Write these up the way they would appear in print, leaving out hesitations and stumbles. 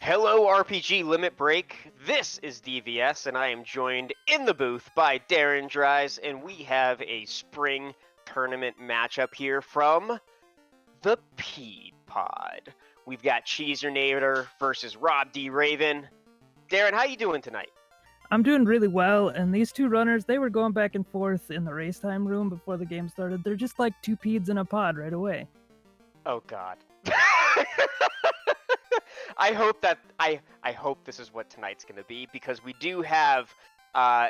Hello, RPG Limit Break. This is DVS, and I am joined in the booth by Darren Dries, and we have a spring tournament matchup here from the P Pod. We've got Cheezinator versus robdraven. Darren, how you doing tonight? I'm doing really well, and these two runners, they were going back and forth in the race time room before the game started. They're just like two peeds in a pod right away. Oh God. I hope this is what tonight's going to be, because we do have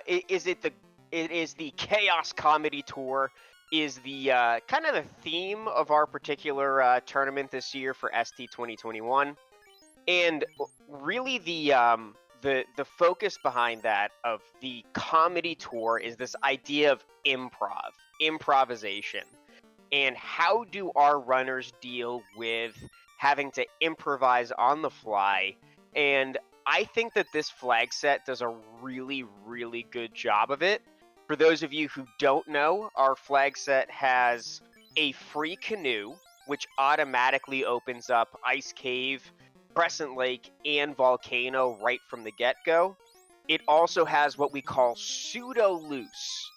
it is the Chaos Comedy Tour is the kind of the theme of our particular tournament this year for ST 2021, and really the focus behind that of the comedy tour is this idea of improvisation, and how do our runners deal with having to improvise on the fly. And I think that this flag set does a really, really good job of it. For those of you who don't know, our flag set has a free canoe, which automatically opens up Ice Cave, Crescent Lake, and Volcano right from the get-go. It also has what we call pseudo-loose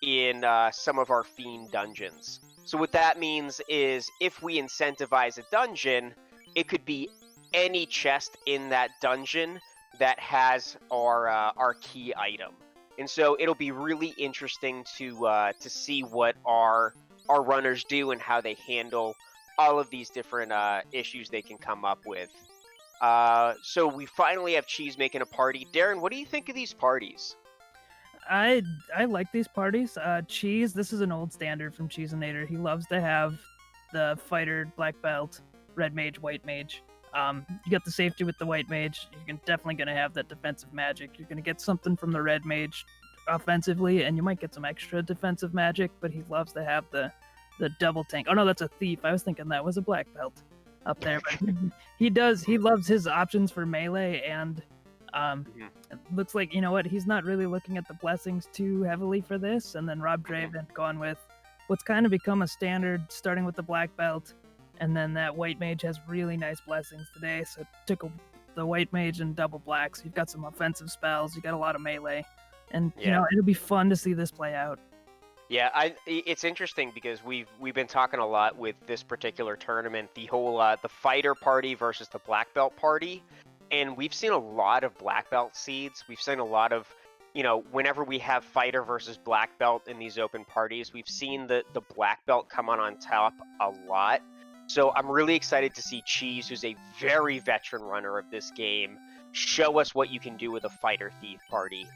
in some of our Fiend dungeons. So what that means is if we incentivize a dungeon, it could be any chest in that dungeon that has our key item. And so it'll be really interesting to see what our runners do and how they handle all of these different issues they can come up with. So we finally have Cheese making a party. Darren, what do you think of these parties? I like these parties. Cheese, this is an old standard from Cheezinator. He loves to have the fighter, black belt, red mage, white mage. You got the safety with the white mage. You're definitely going to have that defensive magic. You're going to get something from the red mage offensively, and you might get some extra defensive magic, but he loves to have the double tank. Oh no, that's a thief. I was thinking that was a black belt up there. But he loves his options for melee, and it looks like, you know what, he's not really looking at the blessings too heavily for this. And then robdraven gone with what's kind of become a standard, starting with the black belt, and then that white mage has really nice blessings today. So it took the white mage and double black. So you've got some offensive spells, you got a lot of melee, and you know, it'll be fun to see this play out. Yeah, it's interesting because we've been talking a lot with this particular tournament, the whole the fighter party versus the black belt party. And we've seen a lot of black belt seeds. We've seen a lot of, you know, whenever we have fighter versus black belt in these open parties, we've seen the black belt come on top a lot. So I'm really excited to see Cheese, who's a very veteran runner of this game, show us what you can do with a fighter thief party.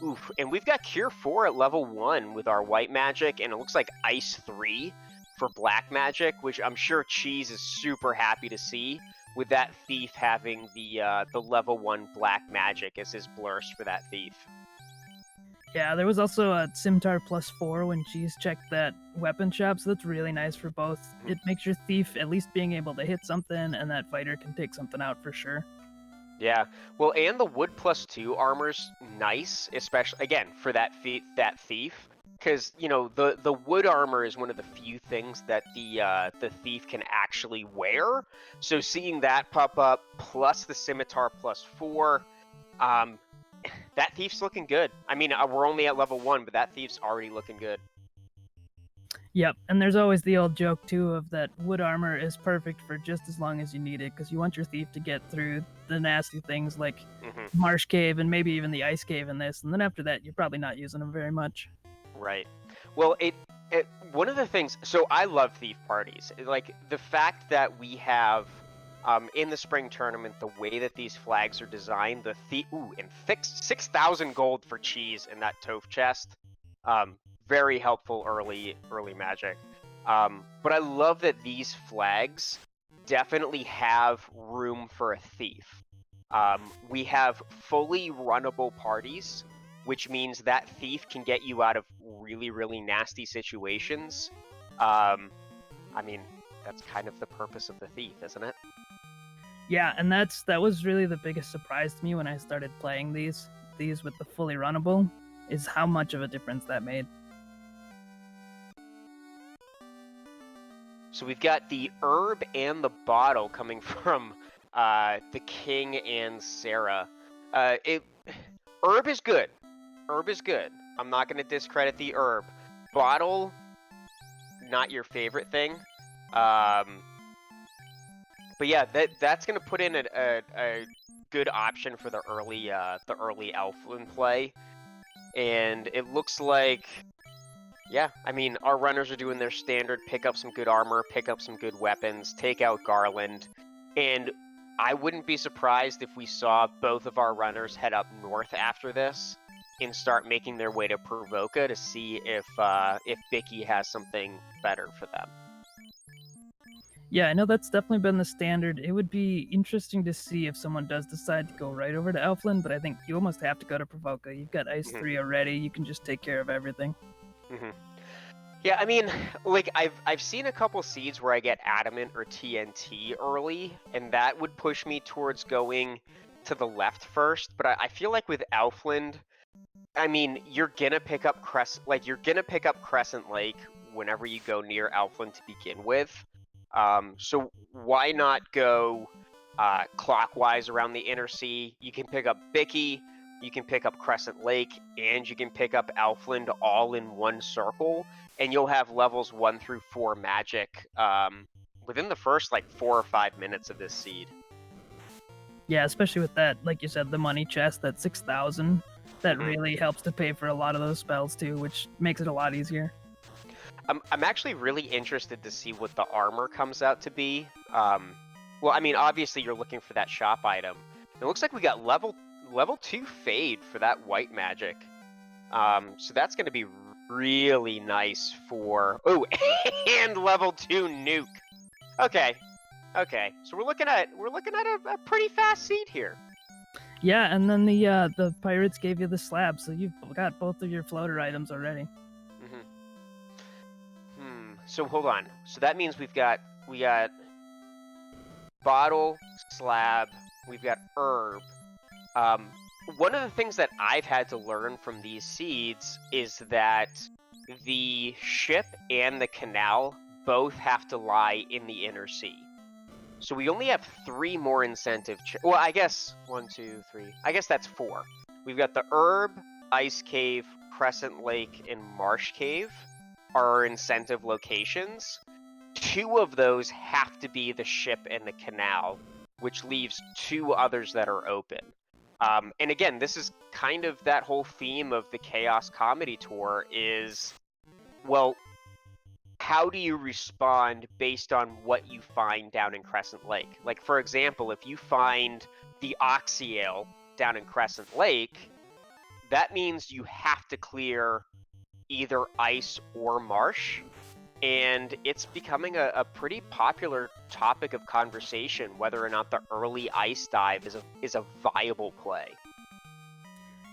Oof, and we've got Cure 4 at level 1 with our white magic, and it looks like Ice 3 for black magic, which I'm sure Cheese is super happy to see, with that thief having the level 1 black magic as his blurst for that thief. Yeah, there was also a Scimitar +4 when Cheese checked that weapon shop, so that's really nice for both. It makes your thief at least being able to hit something, and that fighter can take something out for sure. Yeah, well, and the wood +2 armor's nice, especially, again, for that thief, because, you know, the wood armor is one of the few things that the thief can actually wear. So seeing that pop up, plus the Scimitar +4, that thief's looking good. I mean, we're only at level 1, but that thief's already looking good. Yep, and there's always the old joke, too, of that wood armor is perfect for just as long as you need it, because you want your thief to get through the nasty things like Marsh Cave and maybe even the Ice Cave in this, and then after that, you're probably not using them very much. Right. Well, one of the things, so I love thief parties. Like, the fact that we have, in the spring tournament, the way that these flags are designed, the thief, and 6,000 gold for Cheese in that Toph chest. Very helpful early magic. But I love that these flags definitely have room for a thief. We have fully runnable parties, which means that thief can get you out of really, really nasty situations. I mean, that's kind of the purpose of the thief, isn't it? Yeah, and that was really the biggest surprise to me when I started playing these with the fully runnable, is how much of a difference that made. So we've got the herb and the bottle coming from the King and Sarah. Herb is good. Herb is good. I'm not going to discredit the herb. Bottle, not your favorite thing. But yeah, that's going to put in a good option for the early Elflin play. And it looks like, yeah, I mean, our runners are doing their standard, pick up some good armor, pick up some good weapons, take out Garland. And I wouldn't be surprised if we saw both of our runners head up north after this and start making their way to Provoca to see if Bicky has something better for them. Yeah, I know that's definitely been the standard. It would be interesting to see if someone does decide to go right over to Elflin, but I think you almost have to go to Provoca. You've got Ice 3 already. You can just take care of everything. Yeah, I mean, like, I've seen a couple seeds where I get Adamant or TNT early, and that would push me towards going to the left first, but I feel like with Elfland, I mean, you're gonna pick up Crescent Lake whenever you go near Elfland to begin with. So why not go clockwise around the Inner Sea? You can pick up Bicky, you can pick up Crescent Lake, and you can pick up Elfland all in one circle, and you'll have levels 1 through 4 magic within the first, like, 4 or 5 minutes of this seed. Yeah, especially with that, like you said, the money chest, that 6,000, that really helps to pay for a lot of those spells too, which makes it a lot easier. I'm actually really interested to see what the armor comes out to be. Well, I mean, obviously you're looking for that shop item. It looks like we got level 2 Fade for that white magic. So that's going to be really nice for... Oh, and level 2 Nuke. Okay. So we're looking at a pretty fast seed here. Yeah, and then the pirates gave you the slab, so you've got both of your floater items already. So hold on. So that means we got bottle, slab, we've got herb. One of the things that I've had to learn from these seeds is that the ship and the canal both have to lie in the Inner Sea. So we only have 3 more incentive. Well, I guess 1, 2, 3. I guess that's 4. We've got the herb, ice cave, Crescent Lake, and Marsh Cave are our incentive locations. 2 of those have to be the ship and the canal, which leaves 2 others that are open. And again, this is kind of that whole theme of the Chaos Comedy Tour is, well, how do you respond based on what you find down in Crescent Lake? Like, for example, if you find the Oxyale down in Crescent Lake, that means you have to clear either ice or marsh, and it's becoming a pretty popular topic of conversation whether or not the early ice dive is a viable play.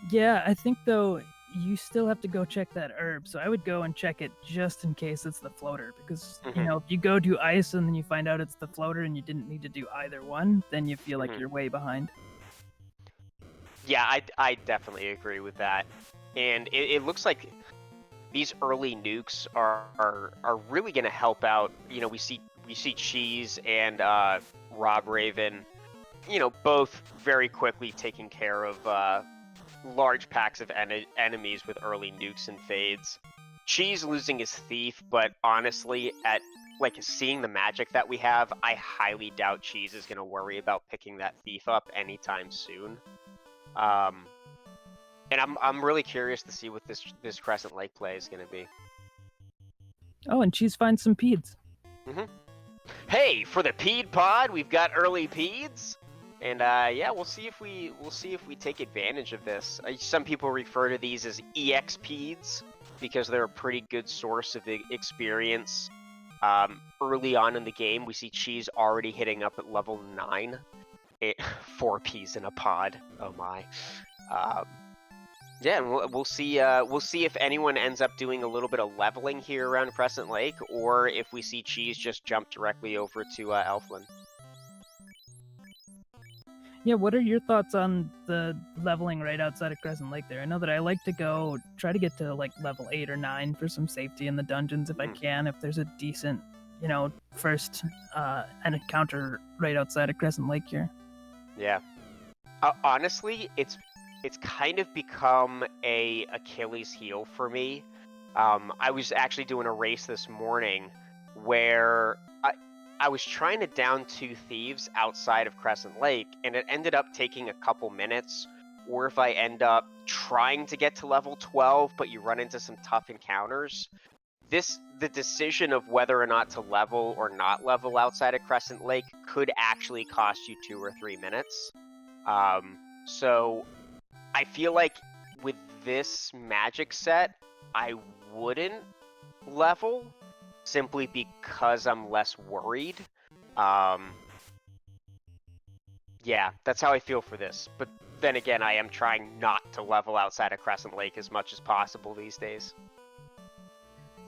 Yeah, I think though you still have to go check that herb, so I would go and check it just in case it's the floater, because you know, if you go do ice and then you find out it's the floater and you didn't need to do either one, then you feel like you're way behind. Yeah, I definitely agree with that, and it looks like these early nukes are really going to help out. You know, we see Cheese and robdraven, you know, both very quickly taking care of large packs of enemies with early nukes and fades. Cheese losing his thief, but honestly, at like seeing the magic that we have, I highly doubt Cheese is going to worry about picking that thief up anytime soon. And I'm really curious to see what this Crescent Lake play is going to be. Oh, and Cheese finds some peds. Hey, for the Ped Pod, we've got early Peds, and yeah, we'll see if we take advantage of this. Some people refer to these as EX Peds because they're a pretty good source of experience. Early on in the game, we see Cheese already hitting up at level 9. 4 Ps in a pod. Oh my. Yeah, and we'll see if anyone ends up doing a little bit of leveling here around Crescent Lake, or if we see Cheese just jump directly over to Elflin. Yeah, what are your thoughts on the leveling right outside of Crescent Lake there? I know that I like to try to get to like level 8 or 9 for some safety in the dungeons if I can, if there's a decent first an encounter right outside of Crescent Lake here. Yeah. Honestly, it's kind of become a Achilles heel for me. I was actually doing a race this morning where I was trying to down 2 thieves outside of Crescent Lake, and it ended up taking a couple minutes. Or if I end up trying to get to level 12, but you run into some tough encounters, the decision of whether or not to level or not level outside of Crescent Lake could actually cost you 2 or 3 minutes. So I feel like with this magic set, I wouldn't level simply because I'm less worried. Yeah, that's how I feel for this. But then again, I am trying not to level outside of Crescent Lake as much as possible these days.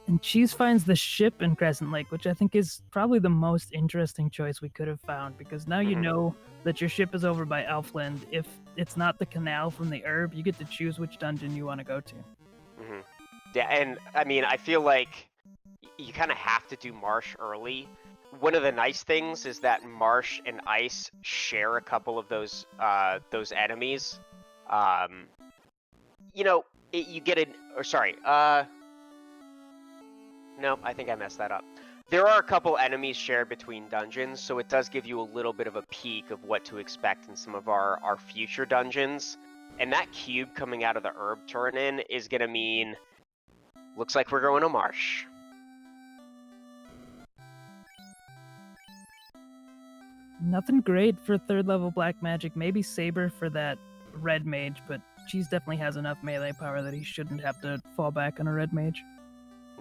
And Cheese finds the ship in Crescent Lake, which I think is probably the most interesting choice we could have found, because now you know that your ship is over by Elfland. If it's not the canal from the herb, you get to choose which dungeon you want to go to. Yeah, and I mean, I feel like you kind of have to do Marsh early. One of the nice things is that Marsh and Ice share a couple of those enemies. You get an... Or sorry, no, I think I messed that up. There are a couple enemies shared between dungeons, so it does give you a little bit of a peek of what to expect in some of our future dungeons. And that cube coming out of the herb turn-in is going to mean... Looks like we're going to Marsh. Nothing great for 3rd level black magic. Maybe Saber for that red mage, but Cheese definitely has enough melee power that he shouldn't have to fall back on a red mage.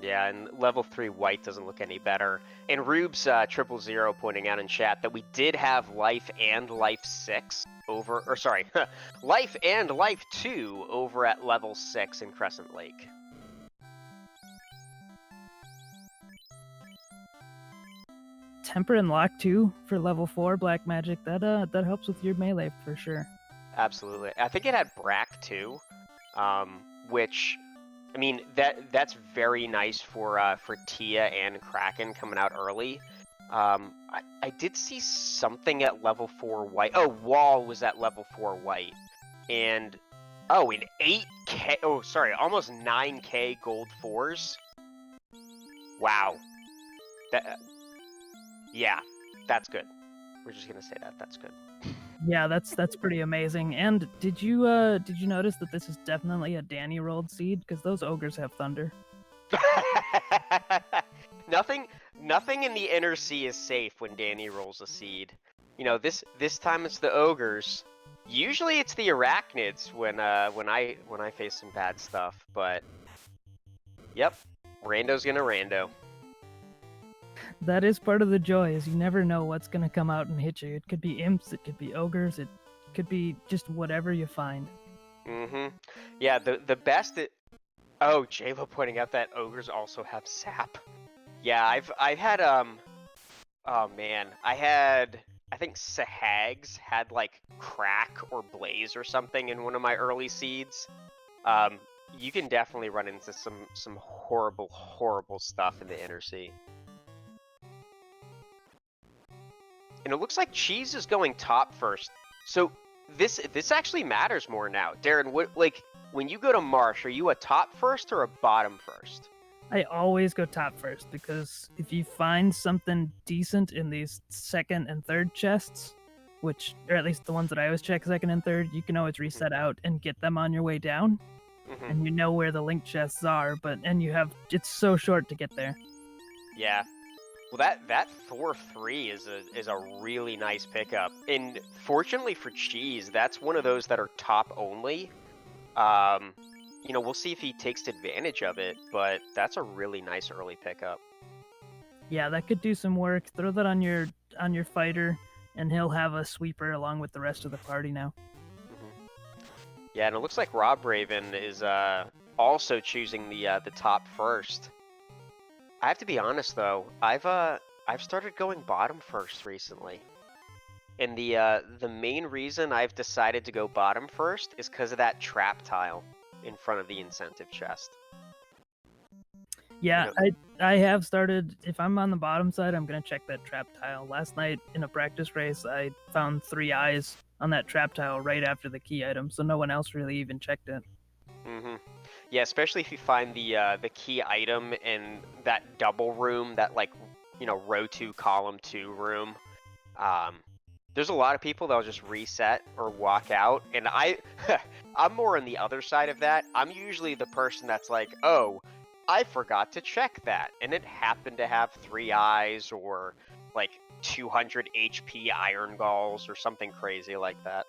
Yeah, and level 3 white doesn't look any better. And Rube's 000 pointing out in chat that we did have life and life 6 over... Or sorry, life and life 2 over at level 6 in Crescent Lake. Temper and Lock 2 for level 4 black magic. That helps with your melee for sure. Absolutely. I think it had Brack too, which, I mean, that's very nice for Tia and Kraken coming out early. I did see something at level 4 white. Oh, Wall was at level 4 white. And, oh, in 8k, oh, sorry, almost 9k gold 4s. Wow. Yeah, that's good. We're just gonna say that. That's good. Yeah, that's pretty amazing. And did you notice that this is definitely a Danny rolled seed? Because those ogres have thunder. Nothing in the inner sea is safe when Danny rolls a seed. You know, this time it's the ogres. Usually it's the arachnids when I face some bad stuff, but yep, Rando's gonna rando. That is part of the joy, is you never know what's gonna come out and hit you. It could be imps, it could be ogres, it could be just whatever you find. Yeah, the best... Oh, Jayla pointing out that ogres also have sap. Yeah, I've had oh man, I think Sahags had like crack or blaze or something in one of my early seeds. You can definitely run into some horrible stuff in the inner sea. And it looks like Cheese is going top first. So this actually matters more now. Darren, what, like, when you go to Marsh, are you a top first or a bottom first? I always go top first, because if you find something decent in these 2nd and 3rd chests, which, or at least the ones that I always check 2nd and 3rd, you can always reset out and get them on your way down. And you know where the link chests are, it's so short to get there. Yeah. Well, that Thor 3 is a really nice pickup, and fortunately for Cheese, that's one of those that are top only. You know, we'll see if he takes advantage of it, but that's a really nice early pickup. Yeah, that could do some work. Throw that on your fighter, and he'll have a sweeper along with the rest of the party now. Yeah, and it looks like robdraven is also choosing the top first. I have to be honest though, I've started going bottom first recently. And the main reason I've decided to go bottom first is because of that trap tile in front of the incentive chest. Yeah, You I have started. If I'm on the bottom side, I'm gonna check that trap tile. Last night in a practice race, I found 3 eyes on that trap tile right after the key item, so no one else really even checked it. hmm Yeah, especially if you find the key item in that double room, that like row 2, column 2 room. Um, there's a lot of people that'll just reset or walk out, and I'm more on the other side of that. I'm usually the person that's like, oh, I forgot to check that, and it happened to have 3 eyes or like 200 HP iron galls or something crazy like that.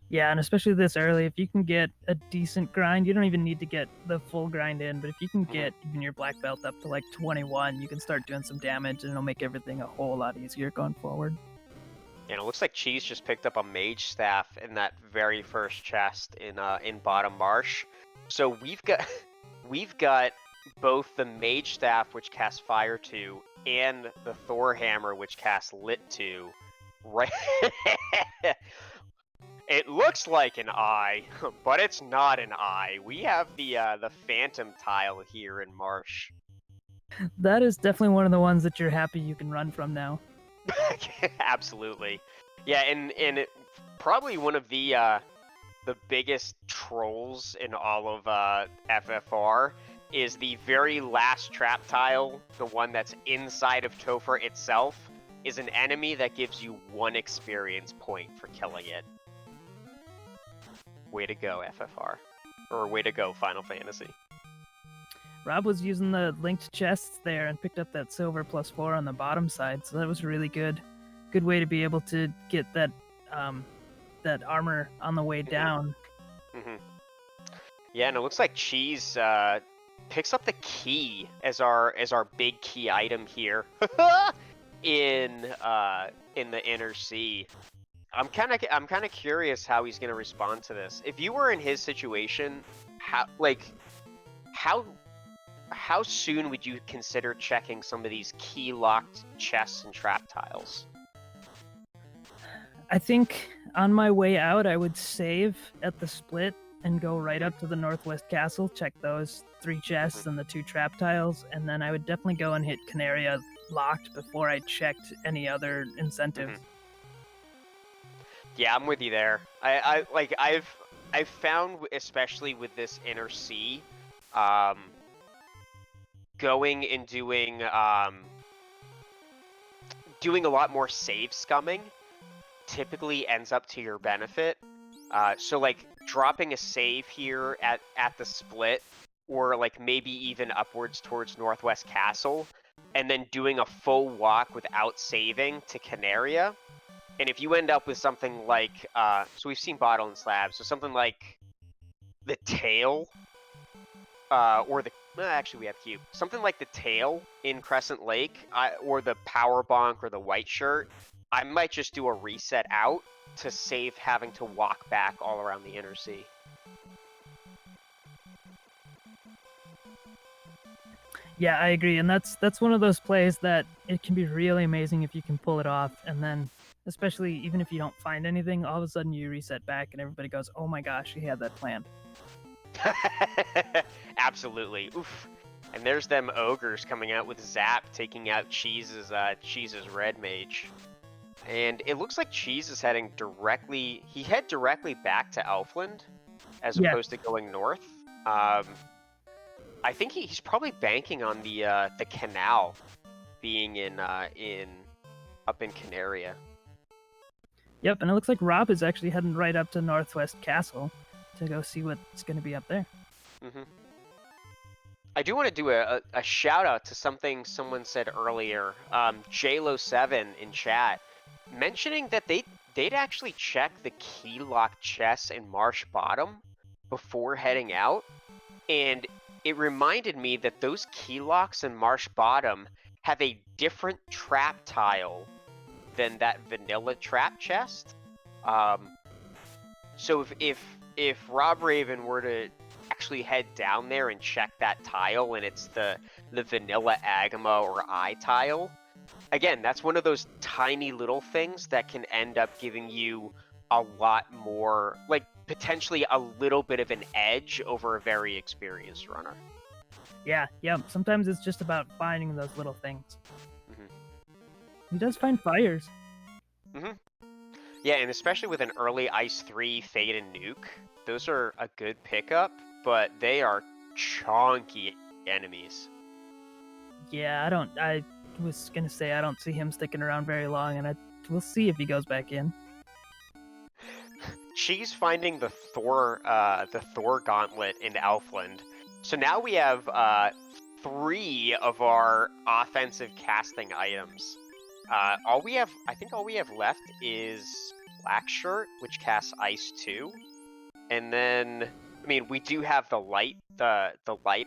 Yeah, and especially this early, if you can get a decent grind, you don't even need to get the full grind in, but if you can get even your black belt up to like 21, you can start doing some damage, and it'll make everything a whole lot easier going forward. And it looks like Cheese just picked up a mage staff in that very first chest in bottom marsh. So we've got both the mage staff, which casts fire 2, and the Thor hammer, which casts lit 2. Right. It looks like an eye, but it's not an eye. We have the phantom tile here in marsh. That is definitely one of the ones that you're happy you can run from now. Absolutely. Yeah, and it, probably one of the biggest trolls in all of FFR is the very last trap tile, the one that's inside of Topher itself, is an enemy that gives you 1 experience point for killing it. Way to go, FFR. Or way to go, Final Fantasy. Rob was using the linked chests there and picked up that silver +4 on the bottom side, so that was really good. Good way to be able to get that that armor on the way down. Mm-hmm. Yeah, and it looks like Cheese picks up the key as our big key item here in the inner sea. I'm kind of curious how he's gonna respond to this. If you were in his situation, how soon would you consider checking some of these key locked chests and trap tiles? I think on my way out, I would save at the split and go right up to the Northwest Castle, check those 3 chests and the 2 trap tiles, and then I would definitely go and hit Canaria locked before I checked any other incentives. Yeah, I'm with you there. I've found, especially with this inner sea, going and doing a lot more save scumming typically ends up to your benefit. So like dropping a save here at the split, or like maybe even upwards towards Northwest Castle, and then doing a full walk without saving to Canaria. And if you end up with something like, so we've seen Bottle and Slab, so something like the Tail, or the, actually we have Cube, something like the Tail in Crescent Lake, or the Power Bonk or the White Shirt, I might just do a reset out to save having to walk back all around the inner sea. Yeah, I agree, and that's one of those plays that it can be really amazing if you can pull it off, and then especially even if you don't find anything, all of a sudden you reset back and everybody goes, "Oh my gosh, he had that planned." Absolutely. Oof. And there's them ogres coming out with Zap, taking out Cheese's red mage. And it looks like Cheese is heading directly... He head directly back to Elfland, as opposed to going north. I think he's probably banking on the canal being up in Canaria. Yep, and it looks like Rob is actually heading right up to Northwest Castle to go see what's going to be up there. Mm-hmm. I do want to do a shout out to something someone said earlier. JLo7 in chat, mentioning that they'd actually check the key lock chests in Marsh Bottom before heading out, and it reminded me that those key locks in Marsh Bottom have a different trap tile than that vanilla trap chest. So if robdraven were to actually head down there and check that tile, and it's the vanilla Agama or eye tile, again, that's one of those tiny little things that can end up giving you a lot more, like potentially a little bit of an edge over a very experienced runner. Yeah, sometimes it's just about finding those little things. Mhm. He does find fires. Mhm. Yeah, and especially with an early Ice 3 Fade and Nuke, those are a good pickup, but they are chonky enemies. Yeah, I was gonna say I don't see him sticking around very long, and we'll see if he goes back in. She's finding the Thor Gauntlet in Elfland. So now we have 3 of our offensive casting items. I think all we have left is Black Shirt, which casts Ice 2. And then, I mean, we do have the light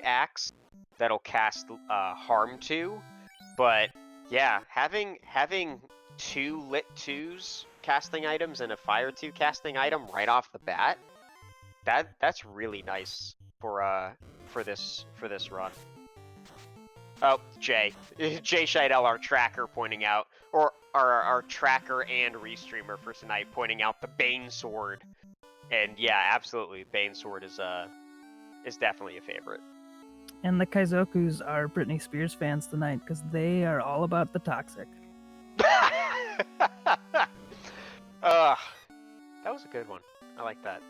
axe that'll cast Harm 2. But yeah, having 2 lit 2s casting items and a fire 2 casting item right off the bat, that's really nice for this run. Oh, Jay Scheidel, our tracker, pointing out, or our tracker and restreamer for tonight, pointing out the Bane Sword. And yeah, absolutely, Bane Sword is definitely a favorite. And the Kaizokus are Britney Spears fans tonight because they are all about the toxic. That was a good one. I like that.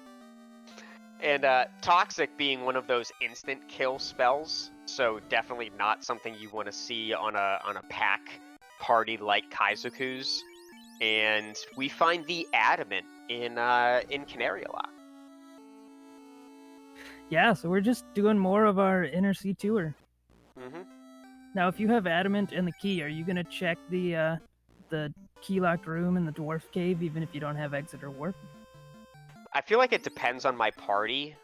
And Toxic being one of those instant kill spells, so definitely not something you want to see on a pack party like Kaizoku's. And we find the Adamant in Canary Lock. Yeah, so we're just doing more of our Inner Sea tour. Mm-hmm. Now, if you have Adamant and the key, are you gonna check the key locked room in the dwarf cave, even if you don't have exit or warp? I feel like it depends on my party.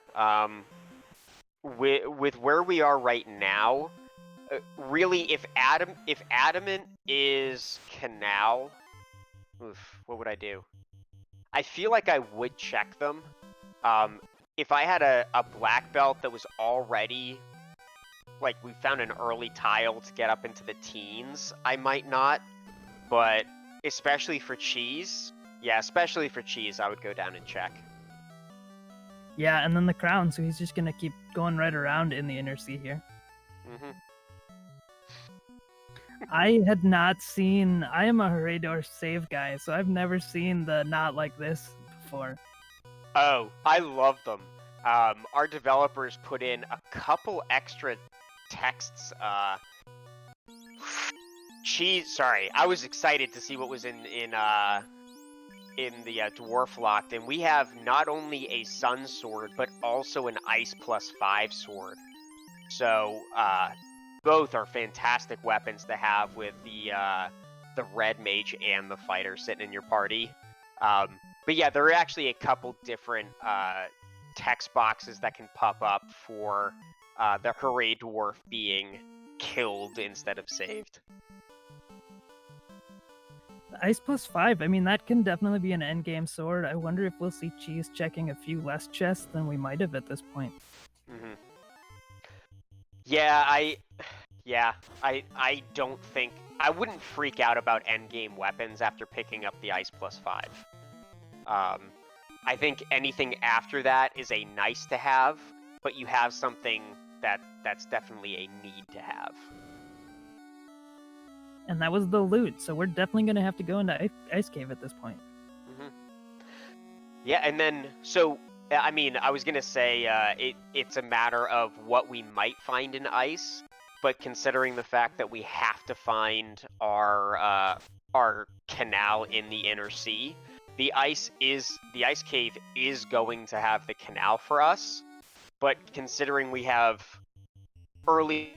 With where we are right now, really, if Adamant is Canal, what would I do? I feel like I would check them. If I had a black belt that was already, like, we found an early tile to get up into the teens, I might not. But especially for Cheese, I would go down and check. Yeah, and then the crown, so he's just gonna keep going right around in the Inner Sea here. Mm-hmm. I had not seen. I am a Herrador save guy, so I've never seen the not like this before. Oh, I love them. Our developers put in a couple extra texts. Sorry, I was excited to see what was in the Dwarf Locked, and we have not only a Sun Sword, but also an Ice +5 sword. So, both are fantastic weapons to have with the Red Mage and the Fighter sitting in your party. But yeah, there are actually a couple different text boxes that can pop up for the Hooray Dwarf being killed instead of saved. Ice +5, I mean, that can definitely be an endgame sword. I wonder if we'll see Cheese checking a few less chests than we might have at this point. Mm-hmm. Yeah, I don't think... I wouldn't freak out about endgame weapons after picking up the Ice +5. I think anything after that is a nice to have, but you have something that's definitely a need to have. And that was the loot, so we're definitely going to have to go into Ice Cave at this point. Mm-hmm. Yeah, and then, so, I mean, I was going to say it's a matter of what we might find in Ice, but considering the fact that we have to find our canal in the Inner Sea, the Ice Cave is going to have the canal for us, but considering we have early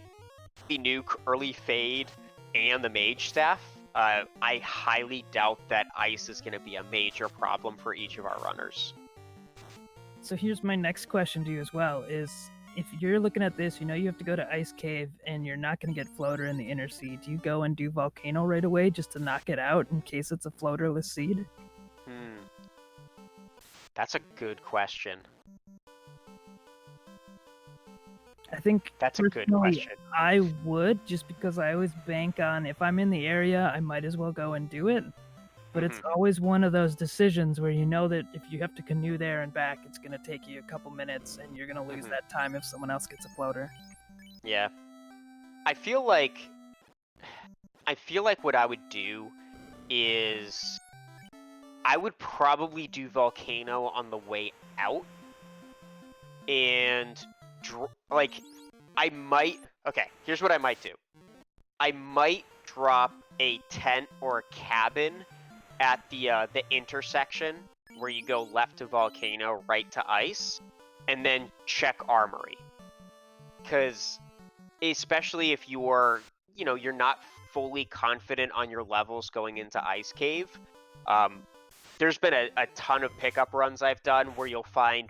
nuke, early fade, and the mage staff, I highly doubt that Ice is going to be a major problem for each of our runners. So here's my next question to you as well, is if you're looking at this, you know you have to go to Ice Cave, and you're not going to get Floater in the Inner Sea. Do you go and do Volcano right away just to knock it out in case it's a floaterless seed? That's a good question. I think that's a good question. I would, just because I always bank on if I'm in the area, I might as well go and do it. But it's always one of those decisions where you know that if you have to canoe there and back, it's going to take you a couple minutes, and you're going to lose that time if someone else gets a floater. Yeah. I feel like what I would do is I would probably do Volcano on the way out, and like I might. Okay, here's what I might do. I might drop a tent or a cabin at the intersection where you go left to Volcano, right to Ice, and then check Armory. Because especially if you're not fully confident on your levels going into Ice Cave, there's been a ton of pickup runs I've done where you'll find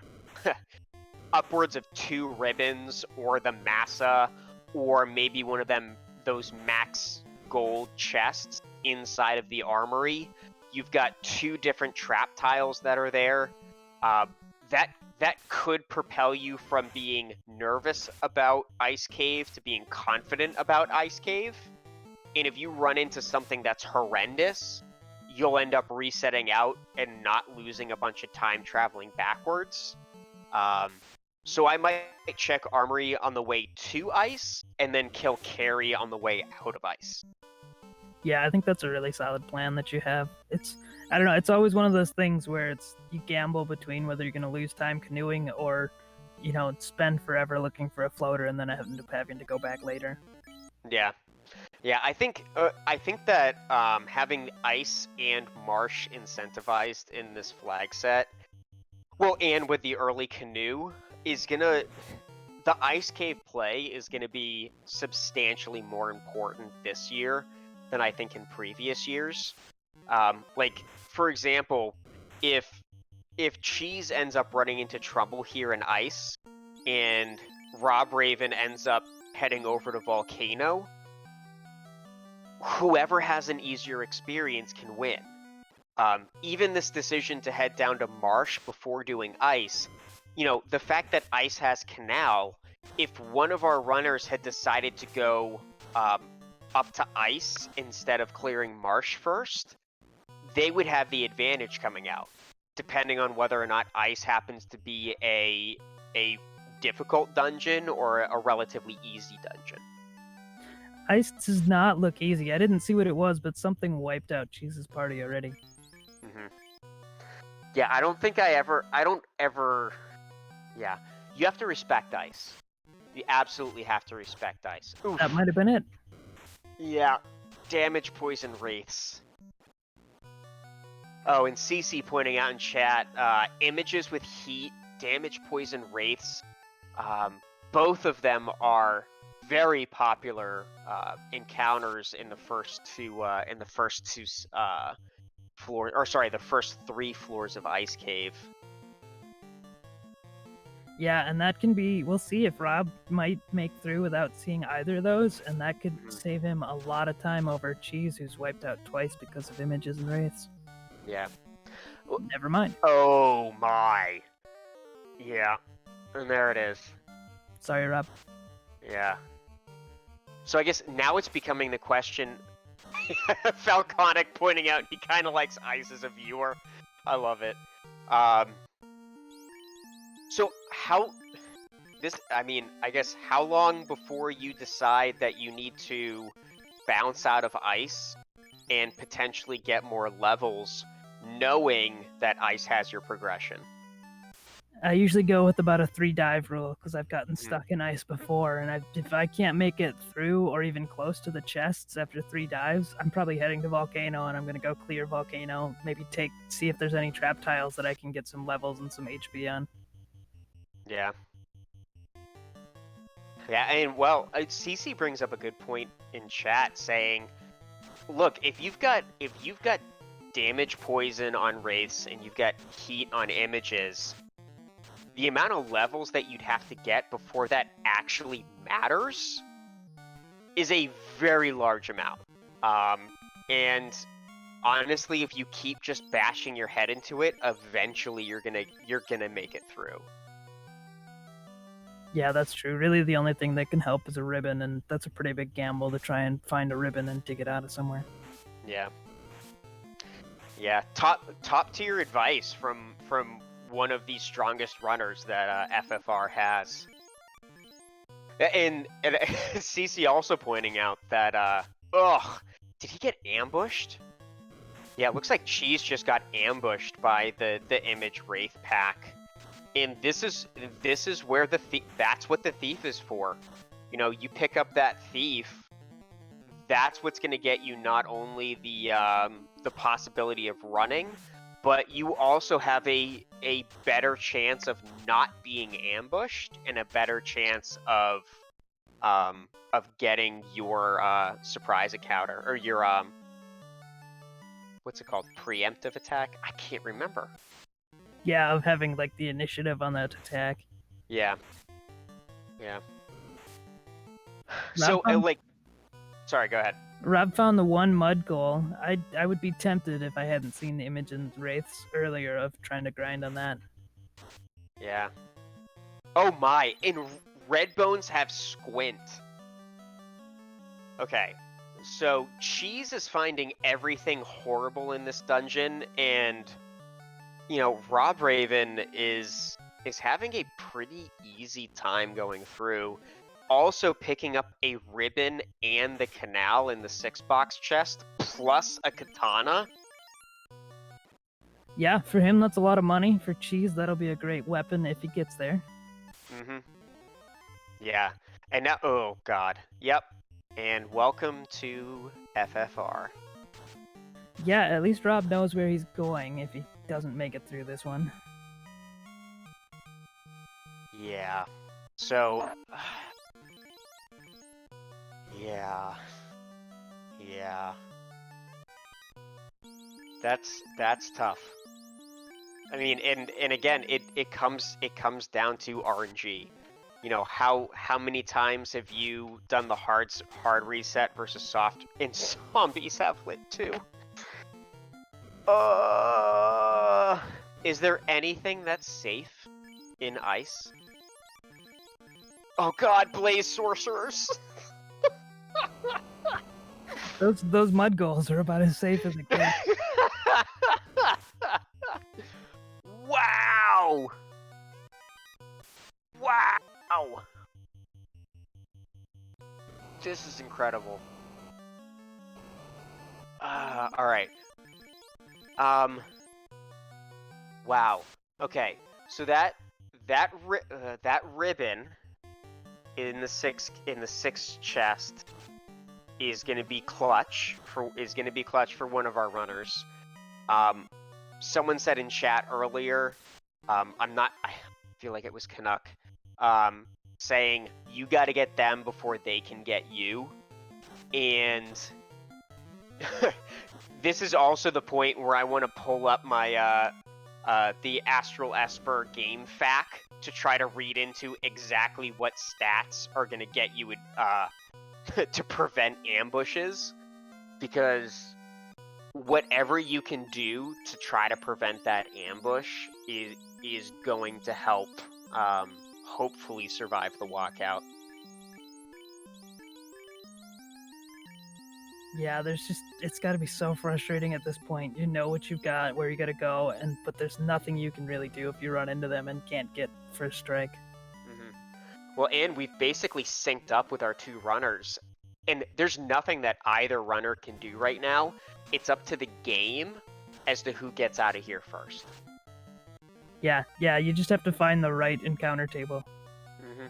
upwards of 2 ribbons or the massa or maybe one of those max gold chests inside of the armory. You've got 2 different trap tiles that are there. That could propel you from being nervous about Ice Cave to being confident about Ice Cave. And if you run into something that's horrendous, you'll end up resetting out and not losing a bunch of time traveling backwards. So I might check Armory on the way to Ice, and then kill Carry on the way out of Ice. Yeah, I think that's a really solid plan that you have. I don't know, it's always one of those things where you gamble between whether you're going to lose time canoeing or, spend forever looking for a floater and then having to go back later. Yeah. Yeah, I think that having Ice and Marsh incentivized in this flag set, well, and with the early canoe, the Ice Cave play is gonna be substantially more important this year than I think in previous years. Like, for example, if Cheese ends up running into trouble here in Ice, and robdraven ends up heading over to Volcano, whoever has an easier experience can win. Even this decision to head down to Marsh before doing Ice, the fact that Ice has Canal, if one of our runners had decided to go up to Ice instead of clearing Marsh first, they would have the advantage coming out, depending on whether or not Ice happens to be a difficult dungeon or a relatively easy dungeon. Ice does not look easy. I didn't see what it was, but something wiped out Cheese's party already. Mm-hmm. Yeah, I don't ever. Yeah, you have to respect Ice. You absolutely have to respect Ice. Oof. That might have been it. Yeah, damage poison wraiths. Oh, and CC pointing out in chat, images with heat, damage poison wraiths. Both of them are very popular encounters in the first two floors, or sorry, the first 3 floors of Ice Cave. Yeah, and that can be. We'll see if Rob might make through without seeing either of those, and that could save him a lot of time over Cheese, who's wiped out twice because of images and wraiths. Yeah. Never mind. Oh my. Yeah. And there it is. Sorry, Rob. Yeah. So I guess now it's becoming the question. Falconic pointing out he kind of likes Ice as a viewer. I love it. So I guess how long before you decide that you need to bounce out of Ice and potentially get more levels, knowing that Ice has your progression? I usually go with about a 3 dive rule because I've gotten stuck in Ice before, and if I can't make it through or even close to the chests after 3 dives, I'm probably heading to Volcano, and I'm going to go clear Volcano, maybe see if there's any trap tiles that I can get some levels and some HP on. Yeah. Yeah, and well, CC brings up a good point in chat saying, look, if you've got damage poison on wraiths and you've got heat on images, the amount of levels that you'd have to get before that actually matters is a very large amount. And honestly, if you keep just bashing your head into it, eventually you're gonna make it through. Yeah, that's true. Really, the only thing that can help is a ribbon, and that's a pretty big gamble to try and find a ribbon and dig it out of somewhere. Yeah. Yeah, top tier advice from one of the strongest runners that FFR has. And CC also pointing out that ugh, did he get ambushed? Yeah, it looks like Cheese just got ambushed by the Image Wraith pack. And this is where that's what the thief is for. You know, you pick up that thief, that's what's going to get you not only the possibility of running, but you also have a better chance of not being ambushed and a better chance of getting your surprise encounter or your what's it called, preemptive attack? I can't remember. Yeah, of having like the initiative on that attack. Yeah. So like, sorry, go ahead. Rob found the one mud goal. I would be tempted if I hadn't seen the Image and Wraiths earlier of trying to grind on that. Yeah. Oh my, and Red Bones have Squint. Okay, so Cheese is finding everything horrible in this dungeon, and you know, robdraven is having a pretty easy time going through. Also picking up a ribbon and the canal in the 6-box chest, plus a katana. Yeah, for him that's a lot of money. For Cheese, that'll be a great weapon if he gets there. Mm-hmm. Yeah, and now, oh god, yep. And welcome to FFR. Yeah, at least Rob knows where he's going if he doesn't make it through this one. Yeah. So... Yeah. That's tough. I mean, and again, it comes down to RNG. You know, how many times have you done the hard reset versus soft? And zombies have lit too. Is there anything that's safe in ice? Oh god, blaze sorcerers. Those mud goals are about as safe as it gets. Wow! This is incredible. All right. Wow. Okay. So that ribbon in the sixth chest is going to be clutch for one of our runners. Someone said in chat earlier, I feel like it was Canuck, saying you got to get them before they can get you. And this is also the point where I want to pull up my the Astral Esper game fac to try to read into exactly what stats are going to get you to prevent ambushes, because whatever you can do to try to prevent that ambush is going to help hopefully survive the walkout. Yeah, it's got to be so frustrating at this point. You know what you've got, where you got to go, but there's nothing you can really do if you run into them and can't get first strike. Mm-hmm. Well, and we've basically synced up with our two runners, and there's nothing that either runner can do right now. It's up to the game as to who gets out of here first. Yeah, you just have to find the right encounter table. Mm-hmm.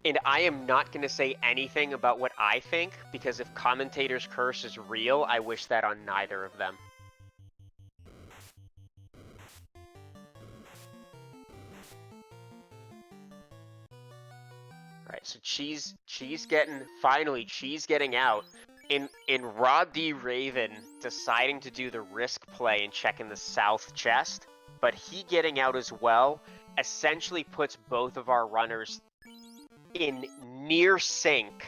And I am not going to say anything about what I think, because if Commentator's Curse is real, I wish that on neither of them. Alright, so Cheese getting out. In robdraven deciding to do the risk play and checking the south chest, but he getting out as well essentially puts both of our runners in near sync,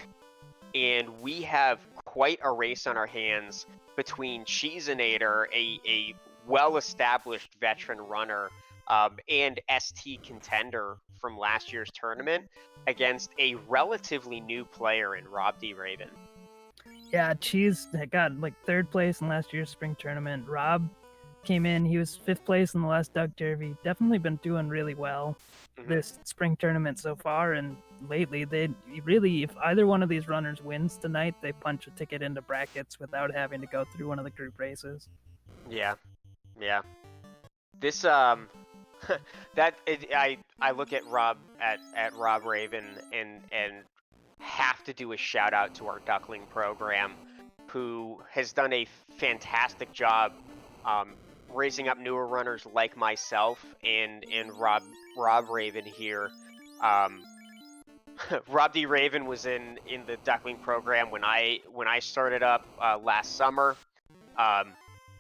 and we have quite a race on our hands between Cheezinator, a well-established veteran runner, and ST contender from last year's tournament, against a relatively new player in robdraven. Yeah, Cheese got like 3rd place in last year's spring tournament. Rob came in, he was 5th place in the last Doug Derby. Definitely been doing really well this spring tournament so far, and lately. They really, if either one of these runners wins tonight, they punch a ticket into brackets without having to go through one of the group races. Yeah, yeah. This I look at Rob Raven and have to do a shout out to our Duckling program, who has done a fantastic job raising up newer runners like myself and Rob Raven here. Rob D. Raven was in the Duckling program when I started up last summer.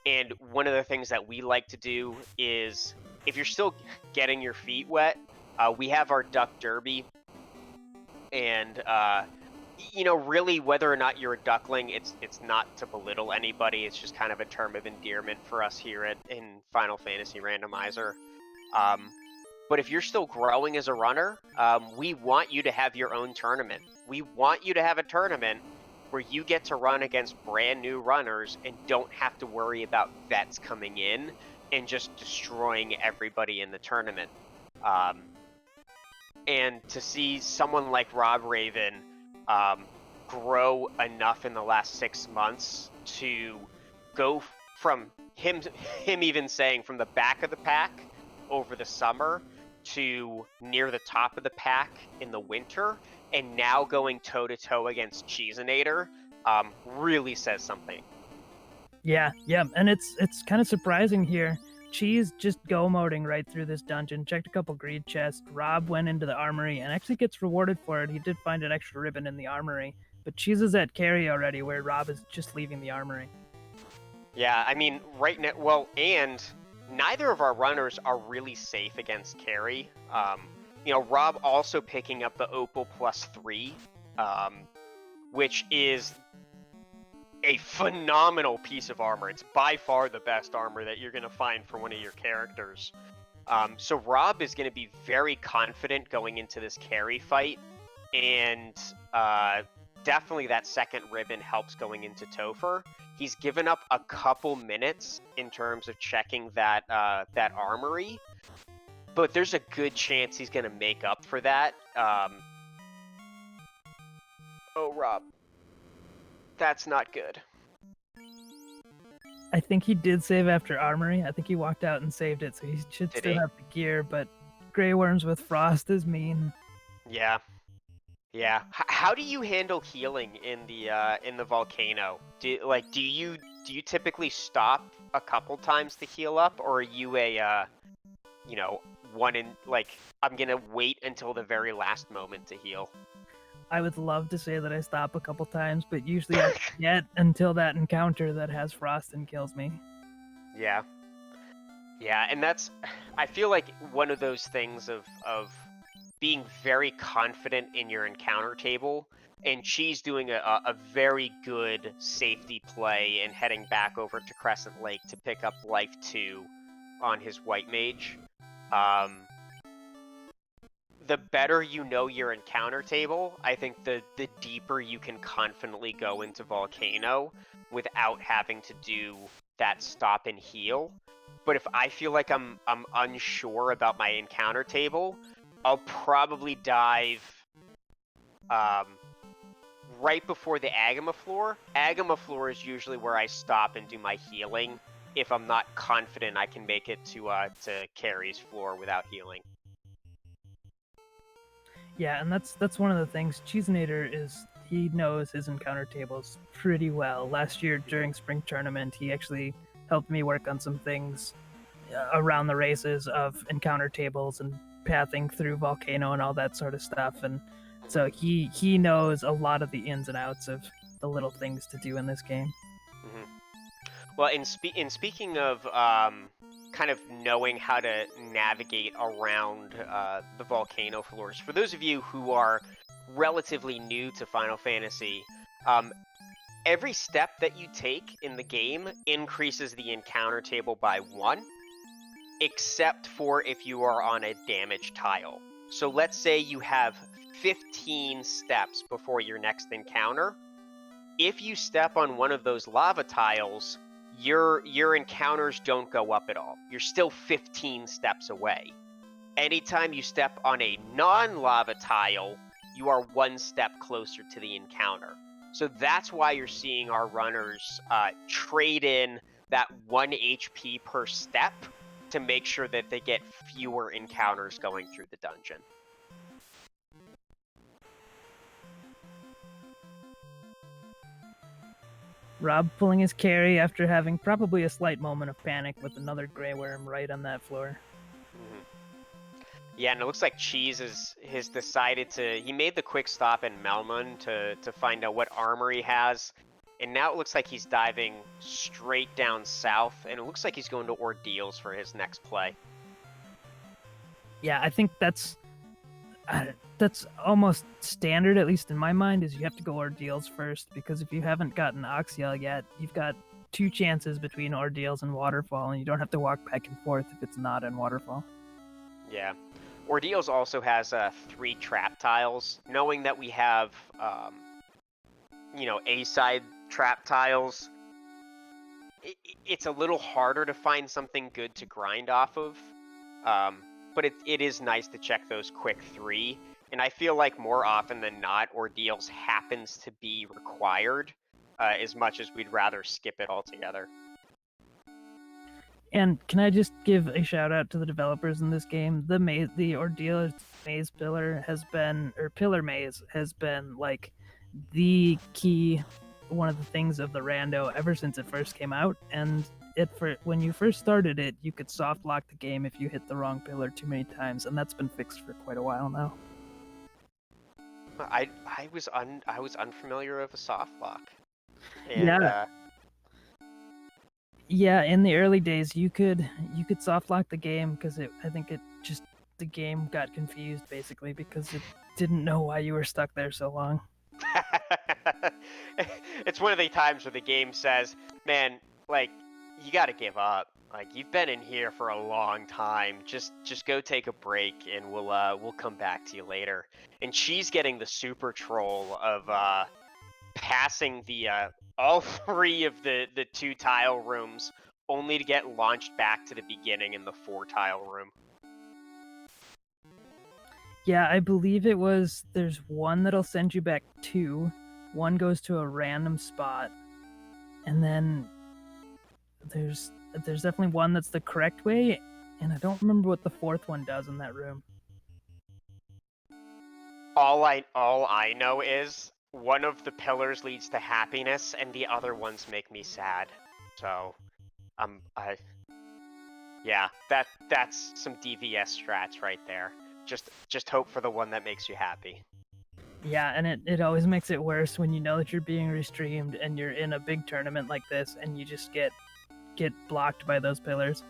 And one of the things that we like to do is, if you're still getting your feet wet, we have our Duck Derby. And, really, whether or not you're a duckling, it's not to belittle anybody. It's just kind of a term of endearment for us here in Final Fantasy Randomizer. But if you're still growing as a runner, we want you to have your own tournament. We want you to have a tournament where you get to run against brand new runners and don't have to worry about vets coming in and just destroying everybody in the tournament. And to see someone like Rob Raven grow enough in the last 6 months to go from him even saying from the back of the pack over the summer to near the top of the pack in the winter, and now going toe-to-toe against Cheezinator, really says something. Yeah, and it's kind of surprising here. Cheese just go moding right through this dungeon, checked a couple greed chests. Rob went into the armory and actually gets rewarded for it. He did find an extra ribbon in the armory, but Cheese is at carry already, where Rob is just leaving the armory. Yeah, I mean, right now, well, and neither of our runners are really safe against carry. Rob also picking up the Opal +3, which is a phenomenal piece of armor. It's by far the best armor that you're going to find for one of your characters. So Rob is going to be very confident going into this carry fight, and definitely that second ribbon helps going into Topher. He's given up a couple minutes in terms of checking that armory, but there's a good chance he's going to make up for that. Oh, Rob. That's not good. I think he did save after armory. I think he walked out and saved it, so he should Did still he? have the gear, but Grey Worms with Frost is mean. Yeah. How do you handle healing in the volcano? Do you typically stop a couple times to heal up, or are you a one in I'm gonna wait until the very last moment to heal? I would love to say that I stop a couple times, but usually I forget until that encounter that has Frost and kills me. Yeah, and I feel like one of those things of being very confident in your encounter table, and Cheese doing a very good safety play and heading back over to Crescent Lake to pick up Life 2 on his White Mage. The better you know your encounter table, I think the deeper you can confidently go into Volcano without having to do that stop and heal. But if I feel like I'm unsure about my encounter table, I'll probably dive right before the Agama floor. Agama floor is usually where I stop and do my healing if I'm not confident I can make it to Carrie's floor without healing. Yeah, and that's one of the things. Cheezinator he knows his encounter tables pretty well. Last year during spring tournament, he actually helped me work on some things around the races of encounter tables and pathing through Volcano and all that sort of stuff. And so he knows a lot of the ins and outs of the little things to do in this game. Mm-hmm. Well, in speaking of kind of knowing how to navigate around the volcano floors, for those of you who are relatively new to Final Fantasy, every step that you take in the game increases the encounter table by 1, except for if you are on a damaged tile. So let's say you have 15 steps before your next encounter. If you step on one of those lava tiles, your encounters don't go up at all. You're still 15 steps away. Anytime you step on a non-lava tile, you are one step closer to the encounter. So that's why you're seeing our runners trade in that 1 HP per step to make sure that they get fewer encounters going through the dungeon. Rob pulling his carry after having probably a slight moment of panic with another Grey Worm right on that floor. Yeah, and it looks like Cheese has decided to... He made the quick stop in Melmun to find out what armor he has, and now it looks like he's diving straight down south, and it looks like he's going to Ordeals for his next play. Yeah, I think that's almost standard, at least in my mind, is you have to go Ordeals first, because if you haven't gotten Oxyel yet, you've got 2 chances between Ordeals and Waterfall, and you don't have to walk back and forth if it's not in Waterfall. Yeah. Ordeals also has 3 trap tiles. Knowing that we have, A-side trap tiles, it's a little harder to find something good to grind off of. But it is nice to check those quick 3. And I feel like more often than not, Ordeals happens to be required as much as we'd rather skip it altogether. And can I just give a shout out to the developers in this game? The Ordeals maze pillar pillar maze has been like the key, one of the things of the rando ever since it first came out. And when you first started it, you could soft lock the game if you hit the wrong pillar too many times, and that's been fixed for quite a while now. I was unfamiliar of a soft lock. And, yeah. Yeah, in the early days, you could soft lock the game because I think the game got confused basically because it didn't know why you were stuck there so long. It's one of the times where the game says, "Man, like, you got to give up. Like, you've been in here for a long time. Just go take a break, and we'll come back to you later." And she's getting the super troll of passing the all 3 of the 2 tile rooms, only to get launched back to the beginning in the 4 tile room. Yeah, I believe there's one that'll send you back 2, one goes to a random spot, and then there's definitely one that's the correct way, and I don't remember what the 4th one does in that room. All I know is one of the pillars leads to happiness, and the other ones make me sad. So, yeah, that's some DVS strats right there. Just hope for the one that makes you happy. Yeah, and it always makes it worse when you know that you're being restreamed and you're in a big tournament like this, and you just get blocked by those pillars.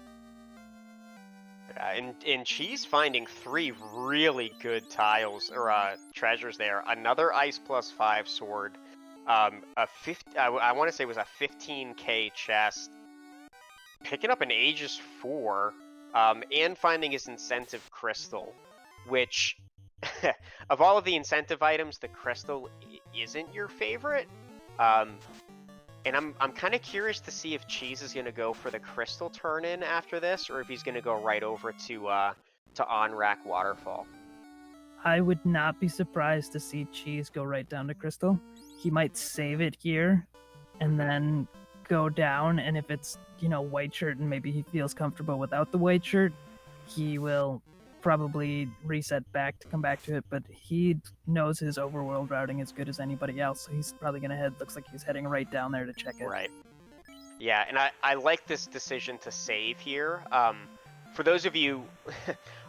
And she's finding 3 really good tiles or treasures there. Another Ice +5 sword, I want to say it was a 15k chest. Picking up an Aegis 4, and finding his incentive crystal, which of all of the incentive items, the crystal isn't your favorite. And I'm kind of curious to see if Cheese is going to go for the crystal turn-in after this, or if he's going to go right over to on-rack Waterfall. I would not be surprised to see Cheese go right down to crystal. He might save it here, and then go down, and if it's, white shirt and maybe he feels comfortable without the white shirt, he will probably reset back to come back to it, but he knows his overworld routing as good as anybody else, so he's probably gonna looks like he's heading right down there to check it. Right. Yeah, and I like this decision to save here. For those of you,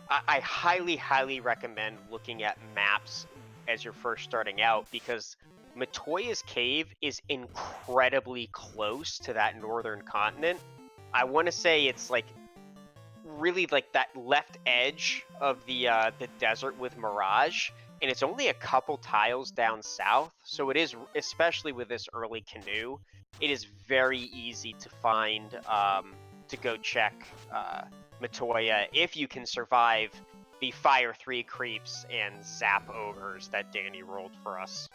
I highly recommend looking at maps as you're first starting out, because Matoya's Cave is incredibly close to that northern continent. I want to say it's like really like that left edge of the desert with Mirage, and it's only a couple tiles down south, so it is, especially with this early canoe, it is very easy to find, to go check Matoya if you can survive the Fire 3 creeps and Zap Ogres that Danny rolled for us.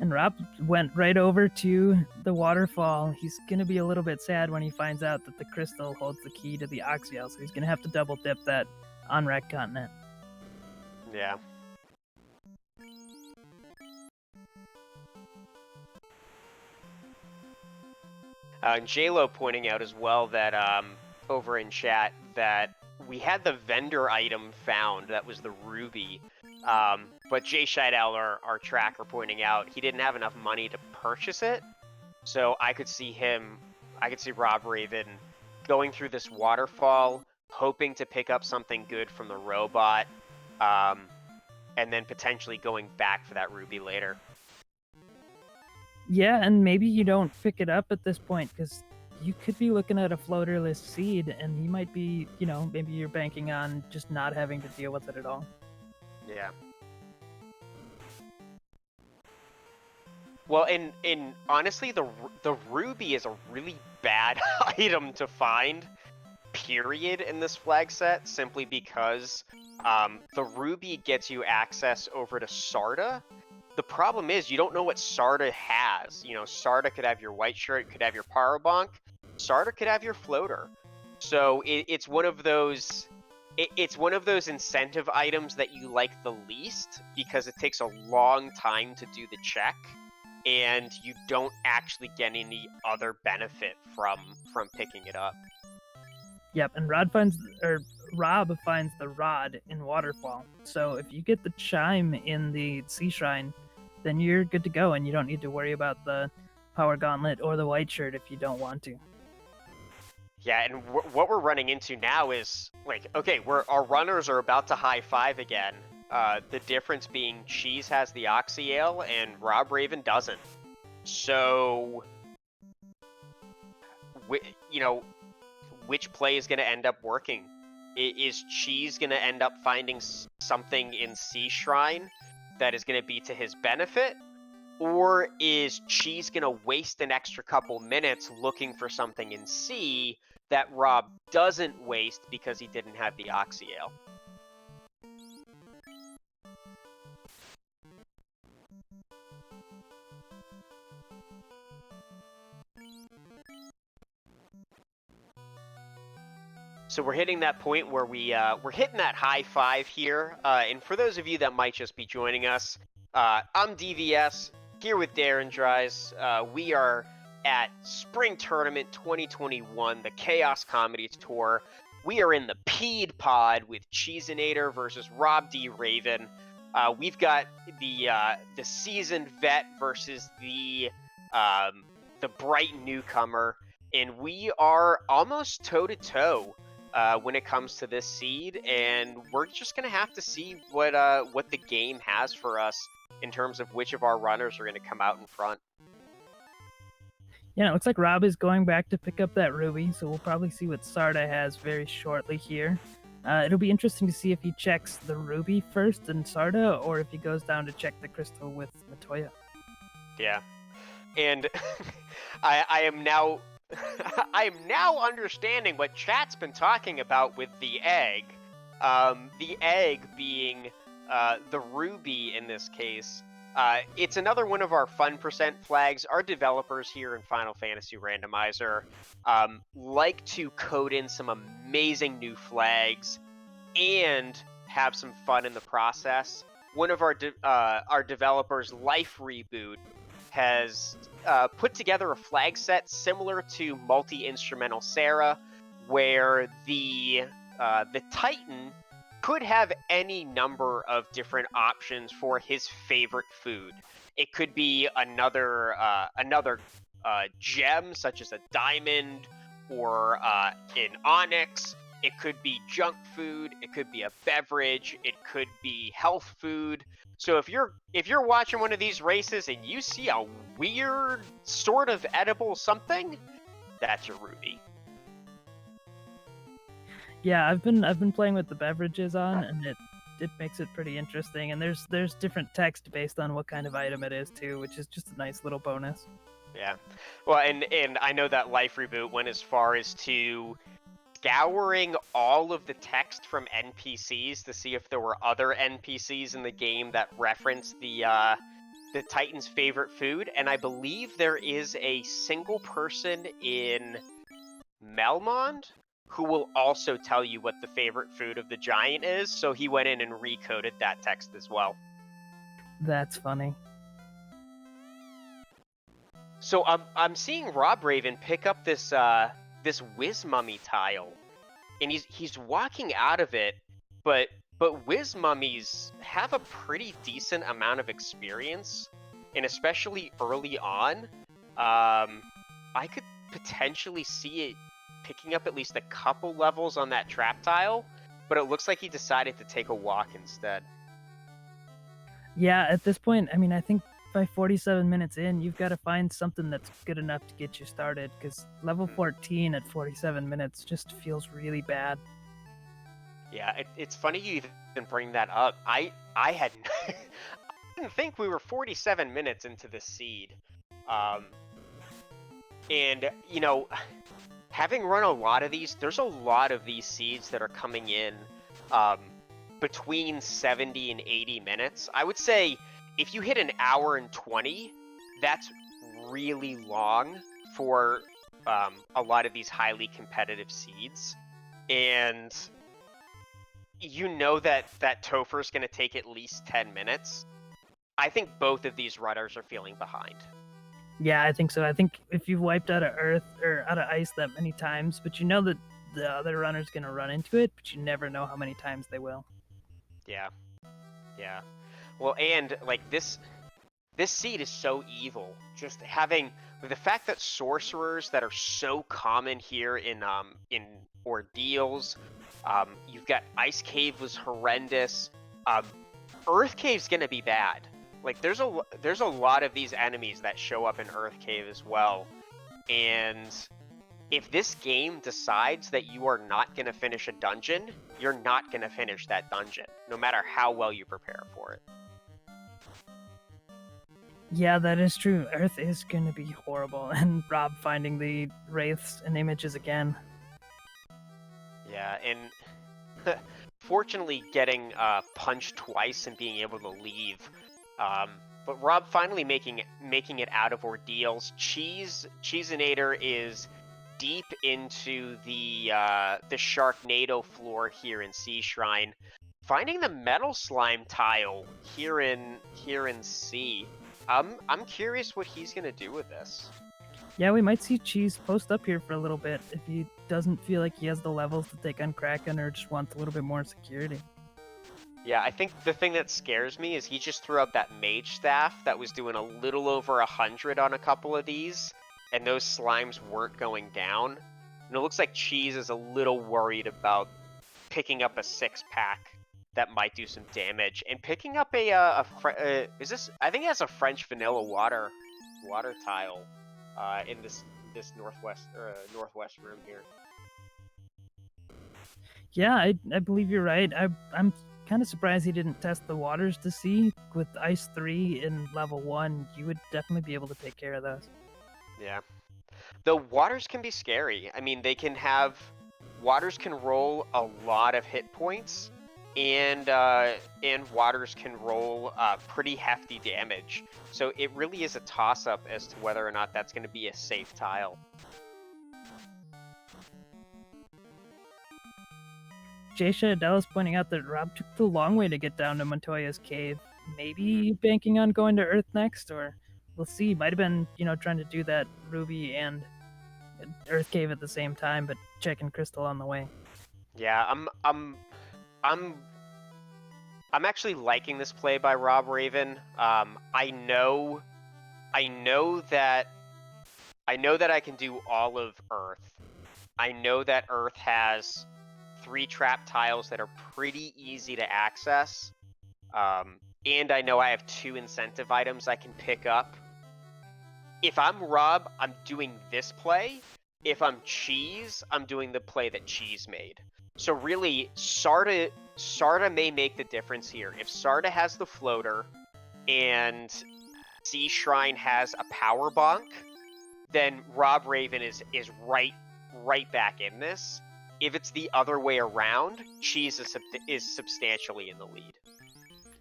And Rob went right over to the waterfall. He's going to be a little bit sad when he finds out that the crystal holds the key to the Oxyel, so he's going to have to double dip that on Wreck Continent. Yeah. And JLo pointing out as well that over in chat that we had the vendor item found that was the ruby, but Jay Scheidel, our tracker, pointing out he didn't have enough money to purchase it. So I could see robdraven going through this waterfall, hoping to pick up something good from the robot, and then potentially going back for that ruby later. Yeah, and maybe you don't pick it up at this point because you could be looking at a floaterless seed, and you might be, maybe you're banking on just not having to deal with it at all. Yeah. Well, and honestly, the ruby is a really bad item to find, period, in this flag set, simply because the ruby gets you access over to Sarda. The problem is you don't know what Sarda has. Sarda could have your white shirt, could have your power bonk. Sarda could have your floater. So it's one of those. It's one of those incentive items that you like the least because it takes a long time to do the check, and you don't actually get any other benefit from picking it up. Yep, and Rob finds the rod in Waterfall. So if you get the chime in the Sea Shrine, then you're good to go, and you don't need to worry about the Power Gauntlet or the white shirt if you don't want to. Yeah, and what we're running into now is, okay, our runners are about to high five again. The difference being Cheese has the Oxyale and robdraven doesn't. So, which play is going to end up working? Is Cheese going to end up finding something in Sea Shrine that is going to be to his benefit? Or is Cheese going to waste an extra couple minutes looking for something in Sea that Rob doesn't waste because he didn't have the Oxyale? So we're hitting that point where we're hitting that high five here. And for those of you that might just be joining us, I'm DVS here with Darren Dries. We are at Spring Tournament 2021, the Chaos Comedy Tour. We are in the Peed Pod with Cheezinator versus robdraven. We've got the seasoned vet versus the bright newcomer, and we are almost toe-to-toe when it comes to this seed, and we're just gonna have to see what the game has for us in terms of which of our runners are gonna come out in front. Yeah, it looks like Rob is going back to pick up that ruby, so we'll probably see what Sarda has very shortly here. It'll be interesting to see if he checks the ruby first in Sarda, or if he goes down to check the crystal with Matoya. Yeah, and I am now understanding what chat's been talking about with the egg. The egg being the ruby in this case. It's another one of our fun percent flags. Our developers here in Final Fantasy Randomizer like to code in some amazing new flags and have some fun in the process. One of our developers, Life Reboot, has put together a flag set similar to Multi-Instrumental Sarah, where the Titan could have any number of different options for his favorite food. It could be another gem, such as a diamond or an onyx. It could be junk food. It could be a beverage. It could be health food. So if you're watching one of these races and you see a weird sort of edible something, that's your ruby. Yeah, I've been playing with the beverages on, and it makes it pretty interesting. And there's different text based on what kind of item it is too, which is just a nice little bonus. Yeah, well, and I know that Life Reboot went as far as to scouring all of the text from NPCs to see if there were other NPCs in the game that referenced the the Titan's favorite food, and I believe there is a single person in Melmond who will also tell you what the favorite food of the giant is, so he went in and recoded that text as well. That's funny. So I'm seeing robdraven pick up this this Whiz Mummy tile, and he's walking out of it, but Whiz Mummies have a pretty decent amount of experience, and especially early on, I could potentially see it picking up at least a couple levels on that trap tile, but it looks like he decided to take a walk instead. Yeah, at this point, I mean, I think by 47 minutes in, you've got to find something that's good enough to get you started, because level 14 at 47 minutes just feels really bad. Yeah, it's funny you even bring that up. I had I didn't think we were 47 minutes into the seed, and you know, having run a lot of these, there's a lot of these seeds that are coming in between 70 and 80 minutes. I would say if you hit an hour and 20, that's really long for a lot of these highly competitive seeds, and you know that Topher is going to take at least 10 minutes. I think both of these runners are feeling behind. Yeah, I think so. I think if you've wiped out of Earth or out of Ice that many times, but you know that the other runner's going to run into it, but you never know how many times they will. Yeah. Yeah. Well, and like this seed is so evil. Just having the fact that sorcerers that are so common here in ordeals, you've got Ice Cave was horrendous. Earth Cave's gonna be bad. Like there's a lot of these enemies that show up in Earth Cave as well, and if this game decides that you are not gonna finish a dungeon, you're not gonna finish that dungeon, no matter how well you prepare for it. Yeah, that is true. Earth is going to be horrible, and Rob finding the wraiths and images again. Yeah, and fortunately getting punched twice and being able to leave. But Rob finally making it out of ordeals. Cheezinator is deep into the Sharknado floor here in Sea Shrine, finding the Metal Slime tile here in C. I'm curious what he's gonna do with this. Yeah, we might see Cheese post up here for a little bit if he doesn't feel like he has the levels to take on Kraken or just wants a little bit more security. Yeah, I think the thing that scares me is he just threw up that mage staff that was doing a little over 100 on a couple of these, and those slimes weren't going down. And it looks like Cheese is a little worried about picking up a 6-pack that might do some damage, and picking up is this? I think it has a French vanilla water tile in this northwest room here. Yeah, I believe you're right. I'm kind of surprised he didn't test the waters to see. With Ice 3 in level 1, you would definitely be able to take care of those. Yeah. The waters can be scary. I mean, waters can roll a lot of hit points, and waters can roll pretty hefty damage. So it really is a toss-up as to whether or not that's going to be a safe tile. Jaysha Adele is pointing out that Rob took the long way to get down to Montoya's cave. Maybe banking on going to Earth next, or we'll see. Might have been, trying to do that Ruby and Earth cave at the same time, but checking Crystal on the way. Yeah, I'm actually liking this play by robdraven. I know that I can do all of Earth. I know that Earth has 3 trap tiles that are pretty easy to access. And I know I have 2 incentive items I can pick up. If I'm Rob, I'm doing this play. If I'm Cheese, I'm doing the play that Cheese made. So really, Sarda may make the difference here. If Sarda has the floater and Sea Shrine has a power bonk, then robdraven is right back in this. If it's the other way around, Cheese is substantially in the lead.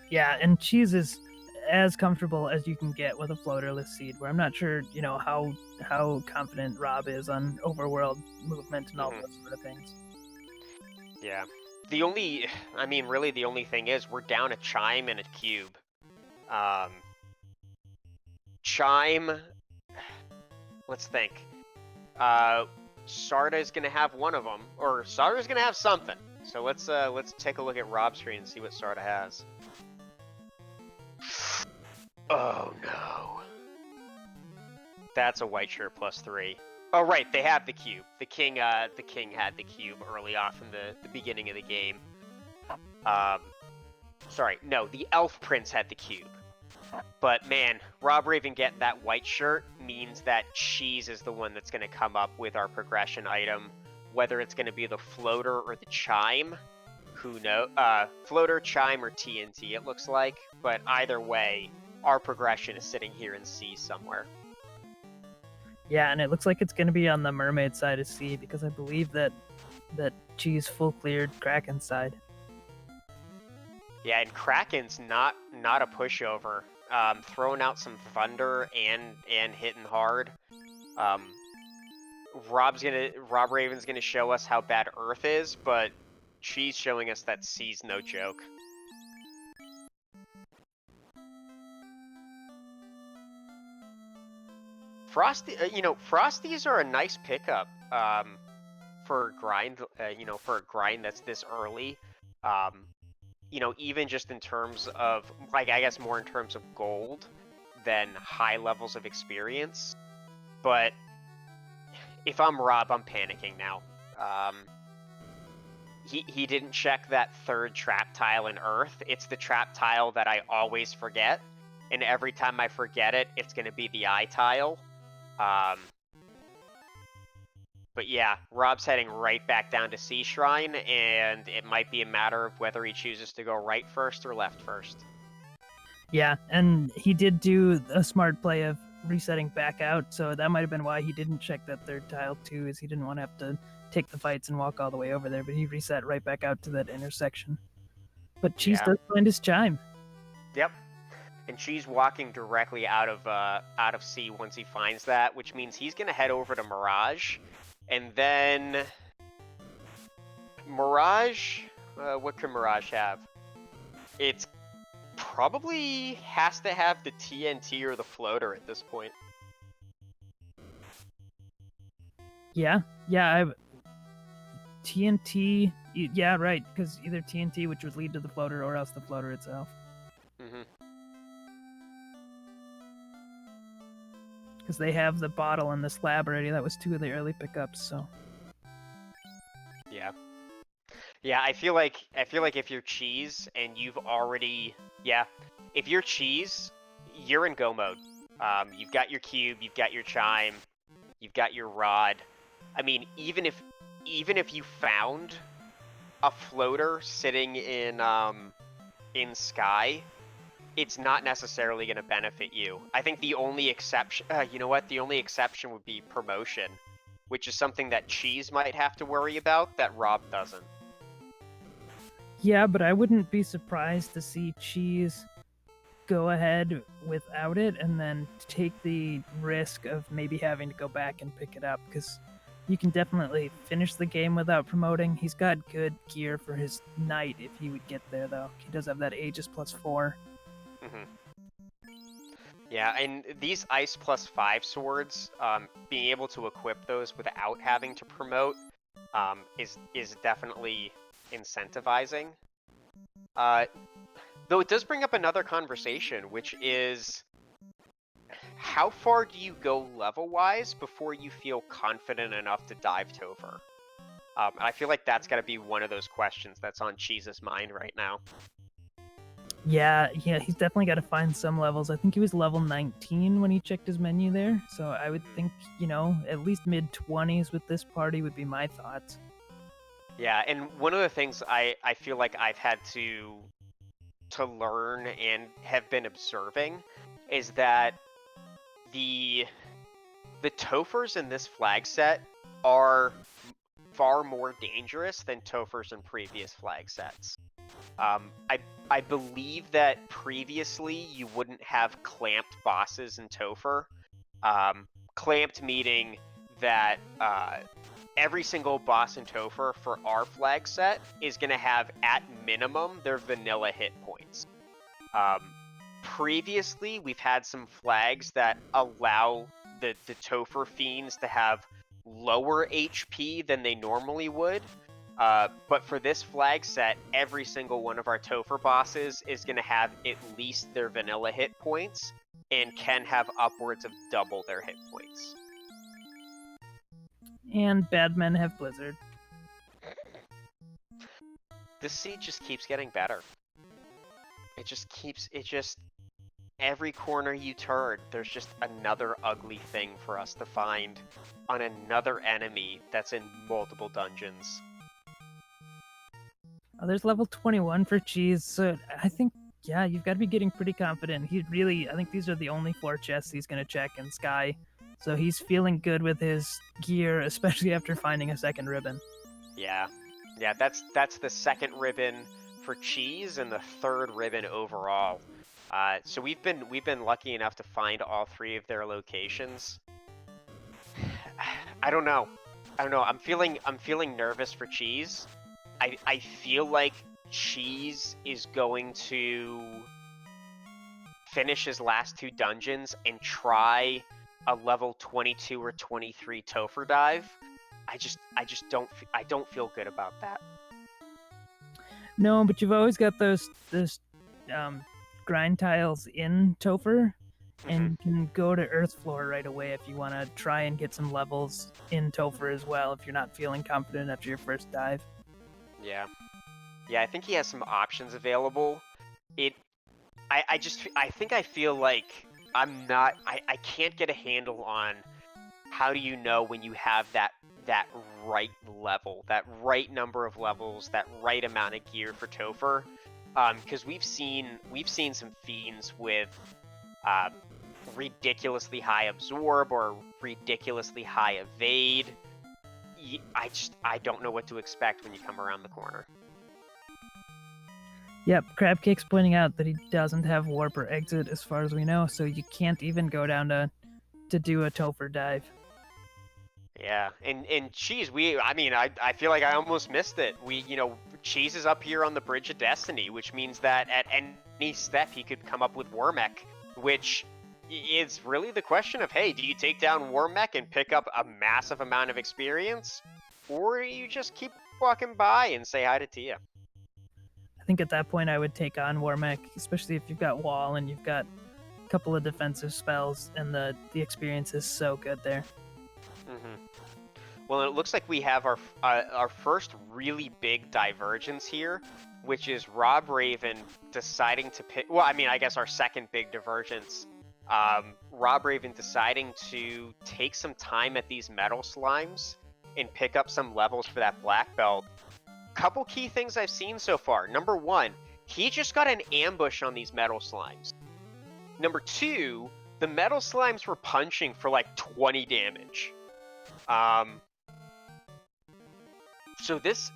Yeah, and Cheese is, as comfortable as you can get with a floaterless seed. Where I'm not sure, how confident Rob is on overworld movement and all those sort of things. Yeah. Really the only thing is we're down a Chime and a Cube. Chime, let's think. Sarda's gonna have one of them, or Sarda's gonna have something. So let's take a look at Rob's screen and see what Sarda has. Oh no. That's a white shirt +3. Oh right, they have the cube. The king had the cube early off in the beginning of the game. Sorry, no, the elf prince had the cube. But man, robdraven getting that white shirt means that Cheese is the one that's going to come up with our progression item. Whether it's going to be the floater or the chime, who knows? Floater, chime, or TNT it looks like. But either way, our progression is sitting here in C somewhere. Yeah, and it looks like it's going to be on the mermaid side of C, because I believe that Cheese full cleared Kraken's side. Yeah, and Kraken's not a pushover. Throwing out some thunder and hitting hard. robdraven's gonna show us how bad Earth is, but Cheese showing us that C's no joke. Frosties are a nice pickup for grind. For a grind that's this early. Even just in terms of, I guess more in terms of gold than high levels of experience. But if I'm Rob, I'm panicking now. He didn't check that third trap tile in Earth. It's the trap tile that I always forget. And every time I forget it, it's going to be the eye tile. But yeah, Rob's heading right back down to Sea Shrine, and it might be a matter of whether he chooses to go right first or left first. Yeah, and he did do a smart play of resetting back out, so that might have been why he didn't check that third tile too, is he didn't want to have to take the fights and walk all the way over there, but he reset right back out to that intersection. But Cheese does find his chime. Yep. And Cheese walking directly out of C once he finds that, which means he's going to head over to Mirage. And then Mirage, what can Mirage have? It's probably has to have the TNT or the floater at this point. Yeah, TNT, yeah, right, because either TNT, which would lead to the floater, or else the floater itself. Mm-hmm. Because they have the bottle and the slab already. That was 2 of the early pickups, so. Yeah, I feel like if you're Cheese and you've already, if you're Cheese, you're in go mode. You've got your cube, you've got your chime, you've got your rod. I mean, even if you found a floater sitting in Sky, it's not necessarily going to benefit you. I think the only exception, the only exception would be promotion, which is something that Cheese might have to worry about that Rob doesn't. Yeah, but I wouldn't be surprised to see Cheese go ahead without it and then take the risk of maybe having to go back and pick it up, because you can definitely finish the game without promoting. He's got good gear for his knight if he would get there, though. He does have that Aegis +4. Mm-hmm. Yeah, and these Ice +5 swords, being able to equip those without having to promote, is definitely incentivizing. Though it does bring up another conversation, which is how far do you go level-wise before you feel confident enough to dive Topher? I feel like that's got to be one of those questions that's on Cheese's mind right now. Yeah, he's definitely got to find some levels. I think he was level 19 when he checked his menu there, so I would think, at least mid-20s with this party would be my thoughts. Yeah, and one of the things I feel like I've had to learn and have been observing is that the Tophers in this flag set are far more dangerous than Tophers in previous flag sets. I believe that previously you wouldn't have clamped bosses in Topher. Clamped meaning that every single boss in Topher for our flag set is going to have, at minimum, their vanilla hit points. Previously, we've had some flags that allow the Topher fiends to have lower HP than they normally would. But for this flag set, every single one of our Topher bosses is going to have at least their vanilla hit points and can have upwards of double their hit points. And bad men have Blizzard. This seed just keeps getting better. It just every corner you turn, there's just another ugly thing for us to find on another enemy that's in multiple dungeons. Oh, there's level 21 for Cheese, so I think, yeah, you've got to be getting pretty confident. I think these are the only 4 chests he's going to check in Sky, so he's feeling good with his gear, especially after finding a second ribbon. Yeah, that's the second ribbon for Cheese and the third ribbon overall. So we've been lucky enough to find all 3 of their locations. I don't know. I'm feeling nervous for Cheese. I feel like Cheese is going to finish his last 2 dungeons and try a level 22 or 23 Topher dive. I don't feel good about that. No, but you've always got those grind tiles in Topher, and you can go to Earth Floor right away if you want to try and get some levels in Topher as well if you're not feeling confident after your first dive. Yeah, I think he has some options available. I feel like I can't get a handle on how do you know when you have that right level, that right number of levels, that right amount of gear for Topher. Because we've seen some fiends with ridiculously high absorb or ridiculously high evade. I don't know what to expect when you come around the corner. Yep, Crabcake's pointing out that he doesn't have warp or exit as far as we know, so you can't even go down to do a Topher dive. Yeah, and Cheese, I feel like I almost missed it. Cheese is up here on the Bridge of Destiny, which means that at any step he could come up with Wormek, which is really the question of, hey, do you take down Wormek and pick up a massive amount of experience? Or you just keep walking by and say hi to Tia? I think at that point I would take on Wormek, especially if you've got Wall and you've got a couple of defensive spells, and the experience is so good there. Mm-hmm. Well, it looks like we have our first really big divergence here, which is robdraven deciding to pick. Well, I guess our second big divergence. robdraven deciding to take some time at these metal slimes and pick up some levels for that black belt. Couple key things I've seen so far. Number 1, he just got an ambush on these metal slimes. Number 2, the metal slimes were punching for like 20 damage. So this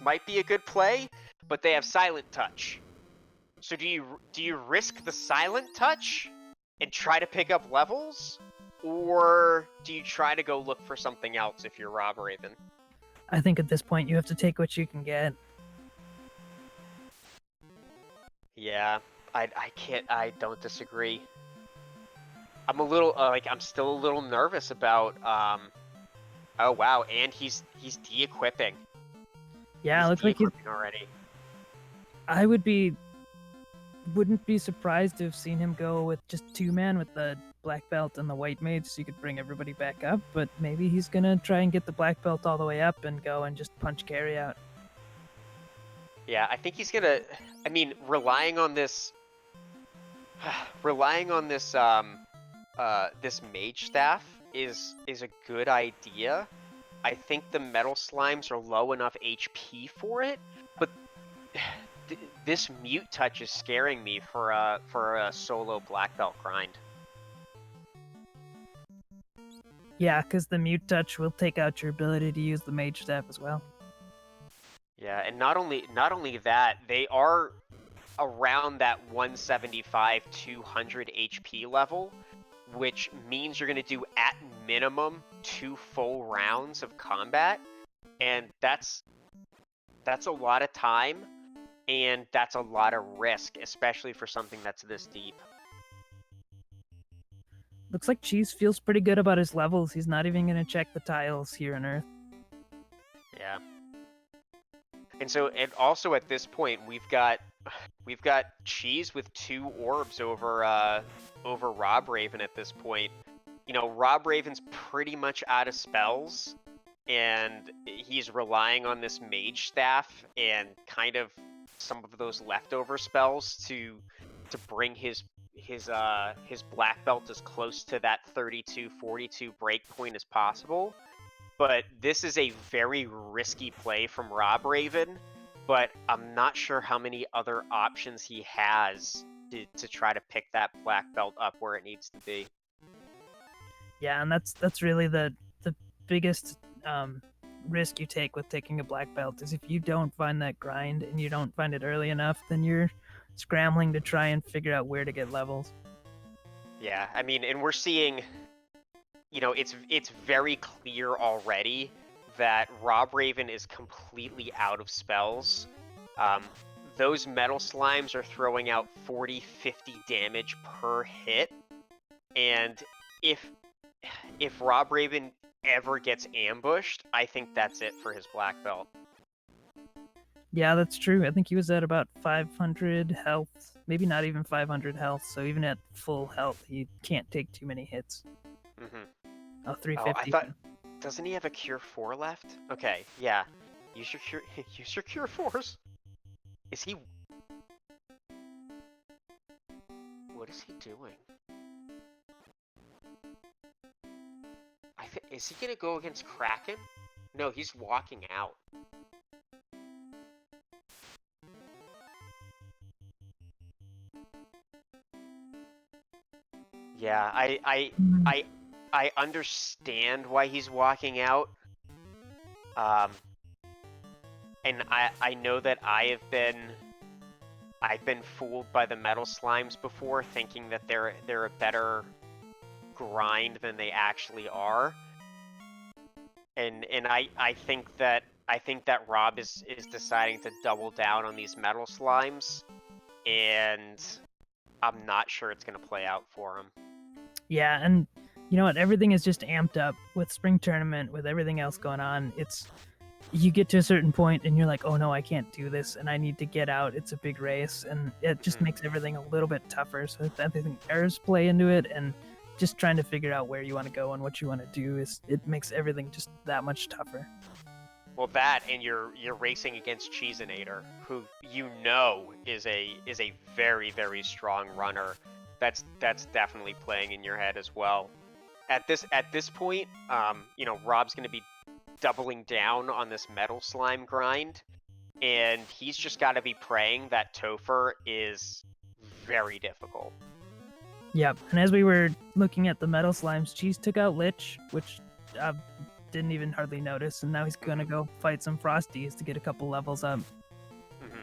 might be a good play, but they have silent touch. So do you risk the silent touch and try to pick up levels, or do you try to go look for something else if you're robdraven? I think at this point you have to take what you can get. Yeah, I don't disagree. I'm a little I'm still a little nervous about oh wow, and he's de-equipping. Yeah, it looks like he's already. I wouldn't be surprised to have seen him go with just 2-man with the black belt and the white mage so you could bring everybody back up, but maybe he's gonna try and get the black belt all the way up and go and just punch carry out. Yeah, I think he's gonna, relying on this this mage staff is a good idea. I think the metal slimes are low enough HP for it, but this mute touch is scaring me for a solo black belt grind. Yeah, because the mute touch will take out your ability to use the mage staff as well. Yeah, and not only that, they are around that 175 200 HP level, which means you're going to do at minimum 2 full rounds of combat, and that's a lot of time, and that's a lot of risk, especially for something that's this deep. Looks like Cheese feels pretty good about his levels. He's not even going to check the tiles here on Earth. Yeah. And so, and also at this point, we've got Cheese with 2 orbs over robdraven at this point. You know, robdraven's pretty much out of spells, and he's relying on this mage staff and kind of some of those leftover spells to bring his black belt as close to that 32-42 break point as possible. But this is a very risky play from robdraven, but I'm not sure how many other options he has to try to pick that black belt up where it needs to be. Yeah, and that's really the biggest risk you take with taking a black belt is if you don't find that grind and you don't find it early enough, then you're scrambling to try and figure out where to get levels. Yeah, I mean, and we're seeing, you know, it's very clear already that robdraven is completely out of spells. Those metal slimes are throwing out 40-50 damage per hit, and if robdraven ever gets ambushed, I think that's it for his black belt. Yeah, that's true. I think he was at about 500 health, maybe not even 500 health. So even at full health, he can't take too many hits. Mm-hmm. Oh, 350. Oh, I thought, doesn't he have a cure 4 left? Okay, yeah. Use your cure. Use your cure 4s. Is he? What is he doing? Is he gonna go against Kraken? No, he's walking out. Yeah, I understand why he's walking out. And I know that I've been fooled by the metal slimes before, thinking that they're a better grind than they actually are. And I think that Rob is deciding to double down on these metal slimes, and I'm not sure it's gonna play out for him. Yeah, and you know what? Everything is just amped up with spring tournament, with everything else going on. You get to a certain point and you're like, oh no, I can't do this, and I need to get out. It's a big race, and it just makes everything a little bit tougher. So I think errors play into it, and just trying to figure out where you want to go and what you want to do it makes everything just that much tougher. Well, that, and you're racing against Cheezinator, who you know is a very, very strong runner. That's definitely playing in your head as well. At this point, you know, Rob's going to be doubling down on this metal slime grind, and he's just got to be praying that Topher is very difficult. Yep, and as we were looking at the metal slimes, Cheese took out Lich, which I didn't even hardly notice, and now he's gonna go fight some Frosties to get a couple levels up. Mm-hmm.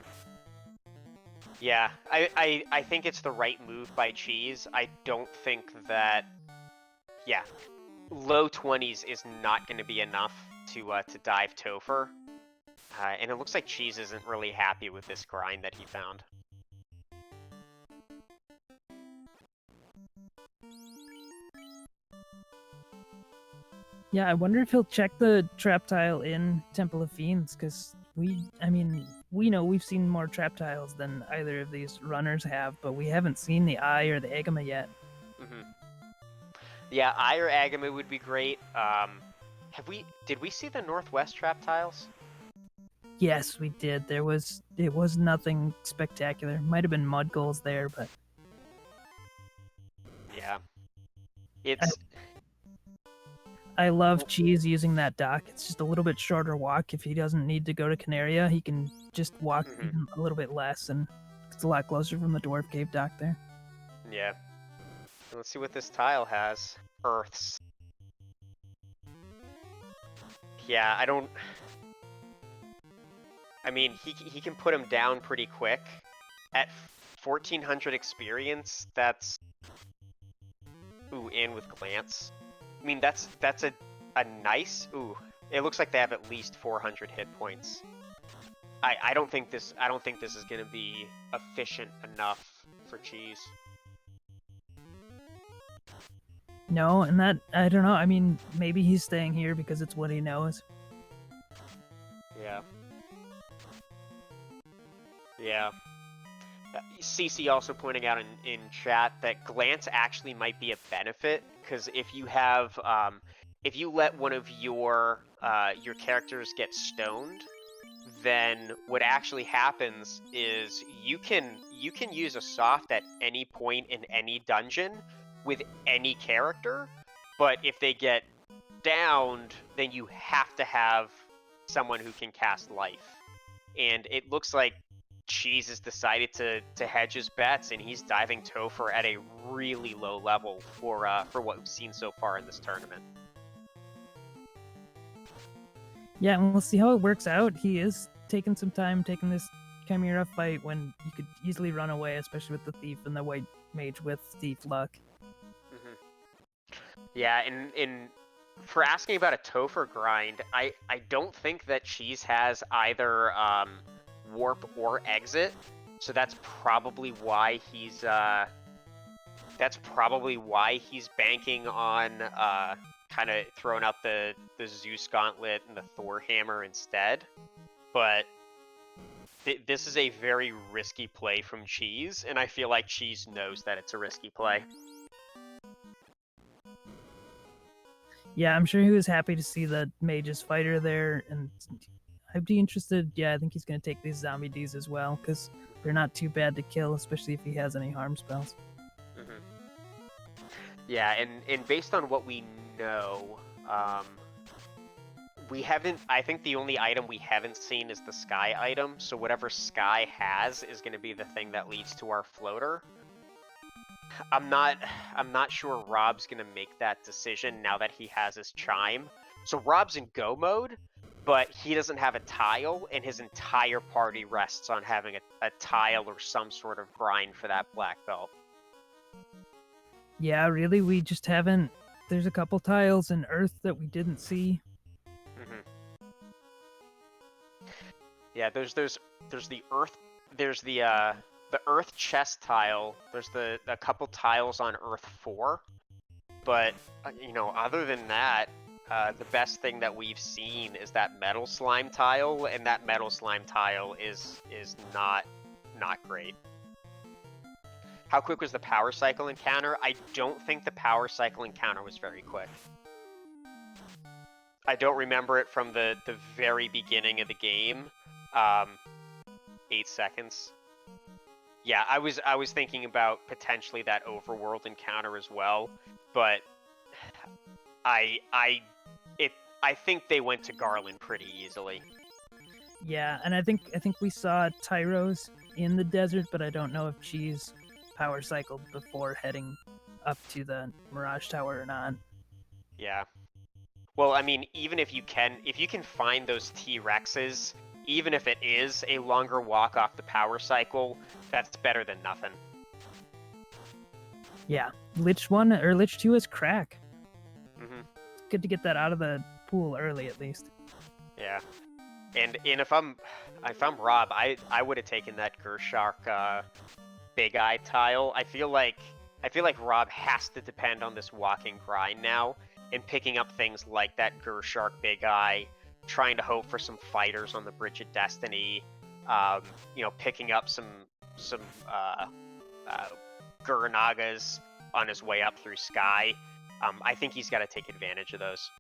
Yeah, I think it's the right move by Cheese. I don't think that, yeah, low 20s is not going to be enough to dive Topher. And it looks like Cheese isn't really happy with this grind that he found. Yeah, I wonder if he'll check the trap tile in Temple of Fiends, because we know we've seen more trap tiles than either of these runners have, but we haven't seen the Eye or the Agama yet. Mm-hmm. Yeah, Eye or Agama would be great. Did we see the Northwest trap tiles? Yes, we did. It was nothing spectacular. Might have been mud goals there, but yeah, it's. I love Cheese using that dock. It's just a little bit shorter walk. If he doesn't need to go to Canaria, he can just walk even a little bit less, and it's a lot closer from the Dwarf Cave dock there. Yeah. Let's see what this tile has. Earths. Yeah, I don't... I mean, he can put him down pretty quick. At 1400 experience, that's... Ooh, and with glance. I mean, that's a nice... Ooh, it looks like they have at least 400 hit points. I don't think this is gonna be efficient enough for Cheese. No, and that, I don't know. I mean, maybe he's staying here because it's what he knows. Yeah. Yeah. CC also pointing out in chat that glance actually might be a benefit, because if you have if you let one of your characters get stoned, then what actually happens is you can use a soft at any point in any dungeon with any character, but if they get downed, then you have to have someone who can cast life. And it looks like Cheese has decided to hedge his bets, and he's diving Topher at a really low level for what we've seen so far in this tournament. Yeah, and we'll see how it works out. He is taking some time, taking this Chimera fight when you could easily run away, especially with the Thief and the White Mage with Thief luck. Yeah, and for asking about a Topher grind, I don't think that Cheese has either warp or exit, so that's probably why he's banking on kind of throwing out the Zeus Gauntlet and the Thor Hammer instead. But this is a very risky play from Cheese, and I feel like Cheese knows that it's a risky play. Yeah, I'm sure he was happy to see the Mage's fighter there, and I'd be interested. Yeah, I think he's going to take these zombie Ds as well, because they're not too bad to kill, especially if he has any harm spells. Yeah, and based on what we know, we haven't... I think the only item we haven't seen is the Sky item, so whatever Sky has is going to be the thing that leads to our floater. I'm not sure Rob's going to make that decision now that he has his Chime. So Rob's in go mode, but he doesn't have a tile, and his entire party rests on having a tile or some sort of grind for that black belt. Yeah, really, we just haven't... There's a couple tiles in Earth that we didn't see. Yeah, there's the Earth... There's the Earth chest tile. There's a couple tiles on Earth 4. But, you know, other than that, the best thing that we've seen is that metal slime tile, and that metal slime tile is not great. How quick was the power cycle encounter? I don't think the power cycle encounter was very quick. I don't remember it from the very beginning of the game. 8 seconds. Yeah, I was thinking about potentially that overworld encounter as well, but I think they went to Garland pretty easily. Yeah, and I think we saw Tyros in the desert, but I don't know if Cheese power cycled before heading up to the Mirage Tower or not. Yeah. Well, I mean, even if you can find those T-Rexes, even if it is a longer walk off the power cycle, that's better than nothing. Yeah, Lich 1 or Lich 2 is crack. It's good to get that out of the pool early, at least. Yeah, and if I'm Rob, I would have taken that Gershark Big Eye tile. I feel like Rob has to depend on this walking grind now, and picking up things like that Gershark Big Eye, trying to hope for some fighters on the Bridge of Destiny, you know, picking up some Gurnagas on his way up through Sky. I think he's got to take advantage of those.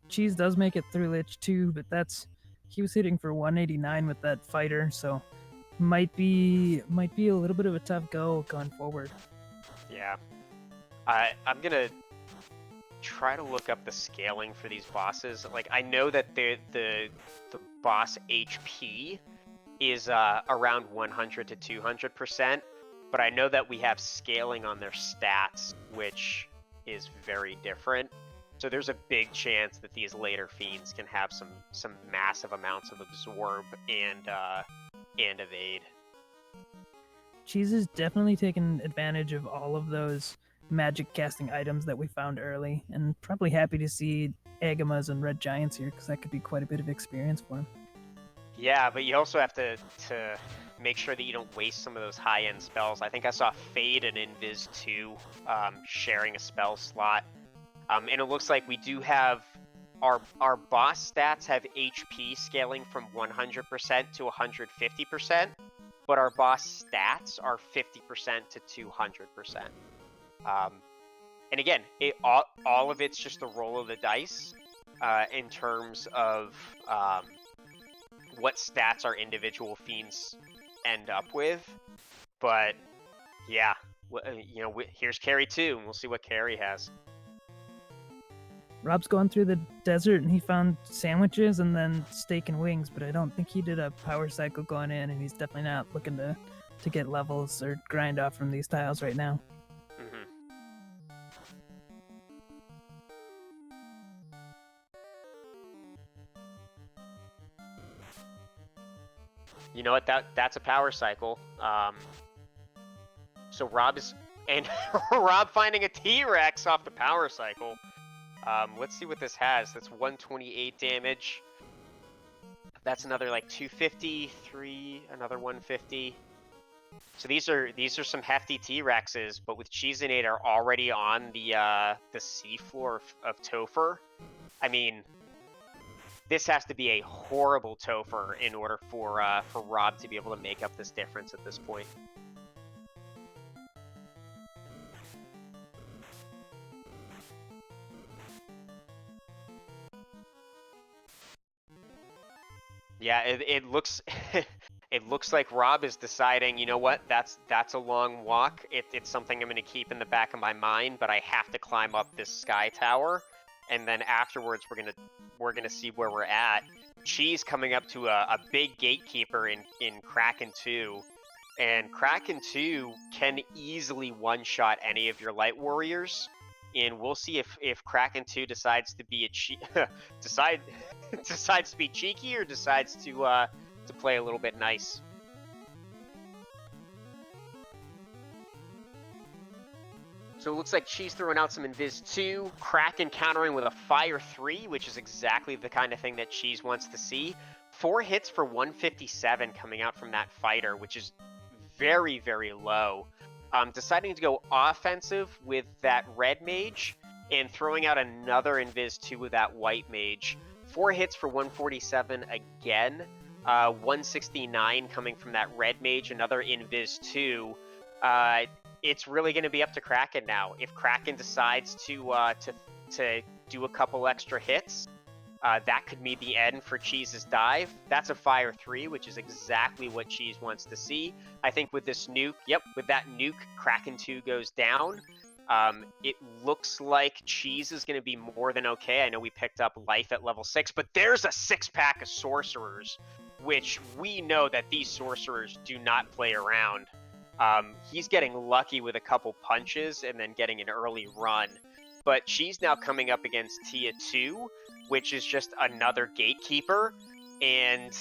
Cheese does make it through Lich 2, but he was hitting for 189 with that fighter, so might be a little bit of a tough go going forward. Yeah, I'm gonna try to look up the scaling for these bosses. Like, I know that the boss HP is around 100 to 200%, but I know that we have scaling on their stats, which is very different. So there's a big chance that these later fiends can have some massive amounts of absorb and evade. Cheese is definitely taking advantage of all of those magic casting items that we found early, and probably happy to see Agamas and Red Giants here, because that could be quite a bit of experience for him. Yeah, but you also have to make sure that you don't waste some of those high-end spells. I think I saw Fade and Invis 2 sharing a spell slot. And it looks like we do have our boss stats have HP scaling from 100% to 150%, but our boss stats are 50% to 200%. And again, all of it's just a roll of the dice in terms of what stats our individual fiends end up with. But yeah, here's Carrie 2, and we'll see what Carrie has. Rob's going through the desert and he found sandwiches and then steak and wings, but I don't think he did a power cycle going in, and he's definitely not looking to get levels or grind off from these tiles right now. Mm-hmm. You know what? That's a power cycle. So Rob finding a T-Rex off the power cycle. Let's see what this has. That's 128 damage. That's another like 253, another 150. So these are some hefty T-Rexes, but with Cheezinator already on the seafloor of Topher, I mean, this has to be a horrible Topher in order for Rob to be able to make up this difference at this point. Yeah, it looks it looks like Rob is deciding, you know what, that's a long walk. It's something I'm going to keep in the back of my mind, but I have to climb up this sky tower, and then afterwards we're gonna see where we're at. Cheese coming up to a big gatekeeper in Kraken 2, and Kraken 2 can easily one-shot any of your light warriors, and we'll see if Kraken 2 decides to be decides to be cheeky or decides to play a little bit nice. So it looks like Cheese throwing out some Invis 2, Kraken countering with a Fire 3, which is exactly the kind of thing that Cheese wants to see. 4 hits for 157 coming out from that fighter, which is very, very low. Deciding to go offensive with that Red Mage and throwing out another Invis 2 with that White Mage. 4 hits for 147 again. 169 coming from that Red Mage, another Invis 2. It's really going to be up to Kraken now. If Kraken decides to do a couple extra hits, that could mean the end for Cheese's dive. That's a Fire 3, which is exactly what Cheese wants to see. I think with this nuke, with that nuke, Kraken 2 goes down. It looks like Cheese is going to be more than okay. I know we picked up life at level 6, but there's a 6-pack of sorcerers, which we know that these sorcerers do not play around. He's getting lucky with a couple punches and then getting an early run. But Cheese now coming up against Tia 2, which is just another gatekeeper, and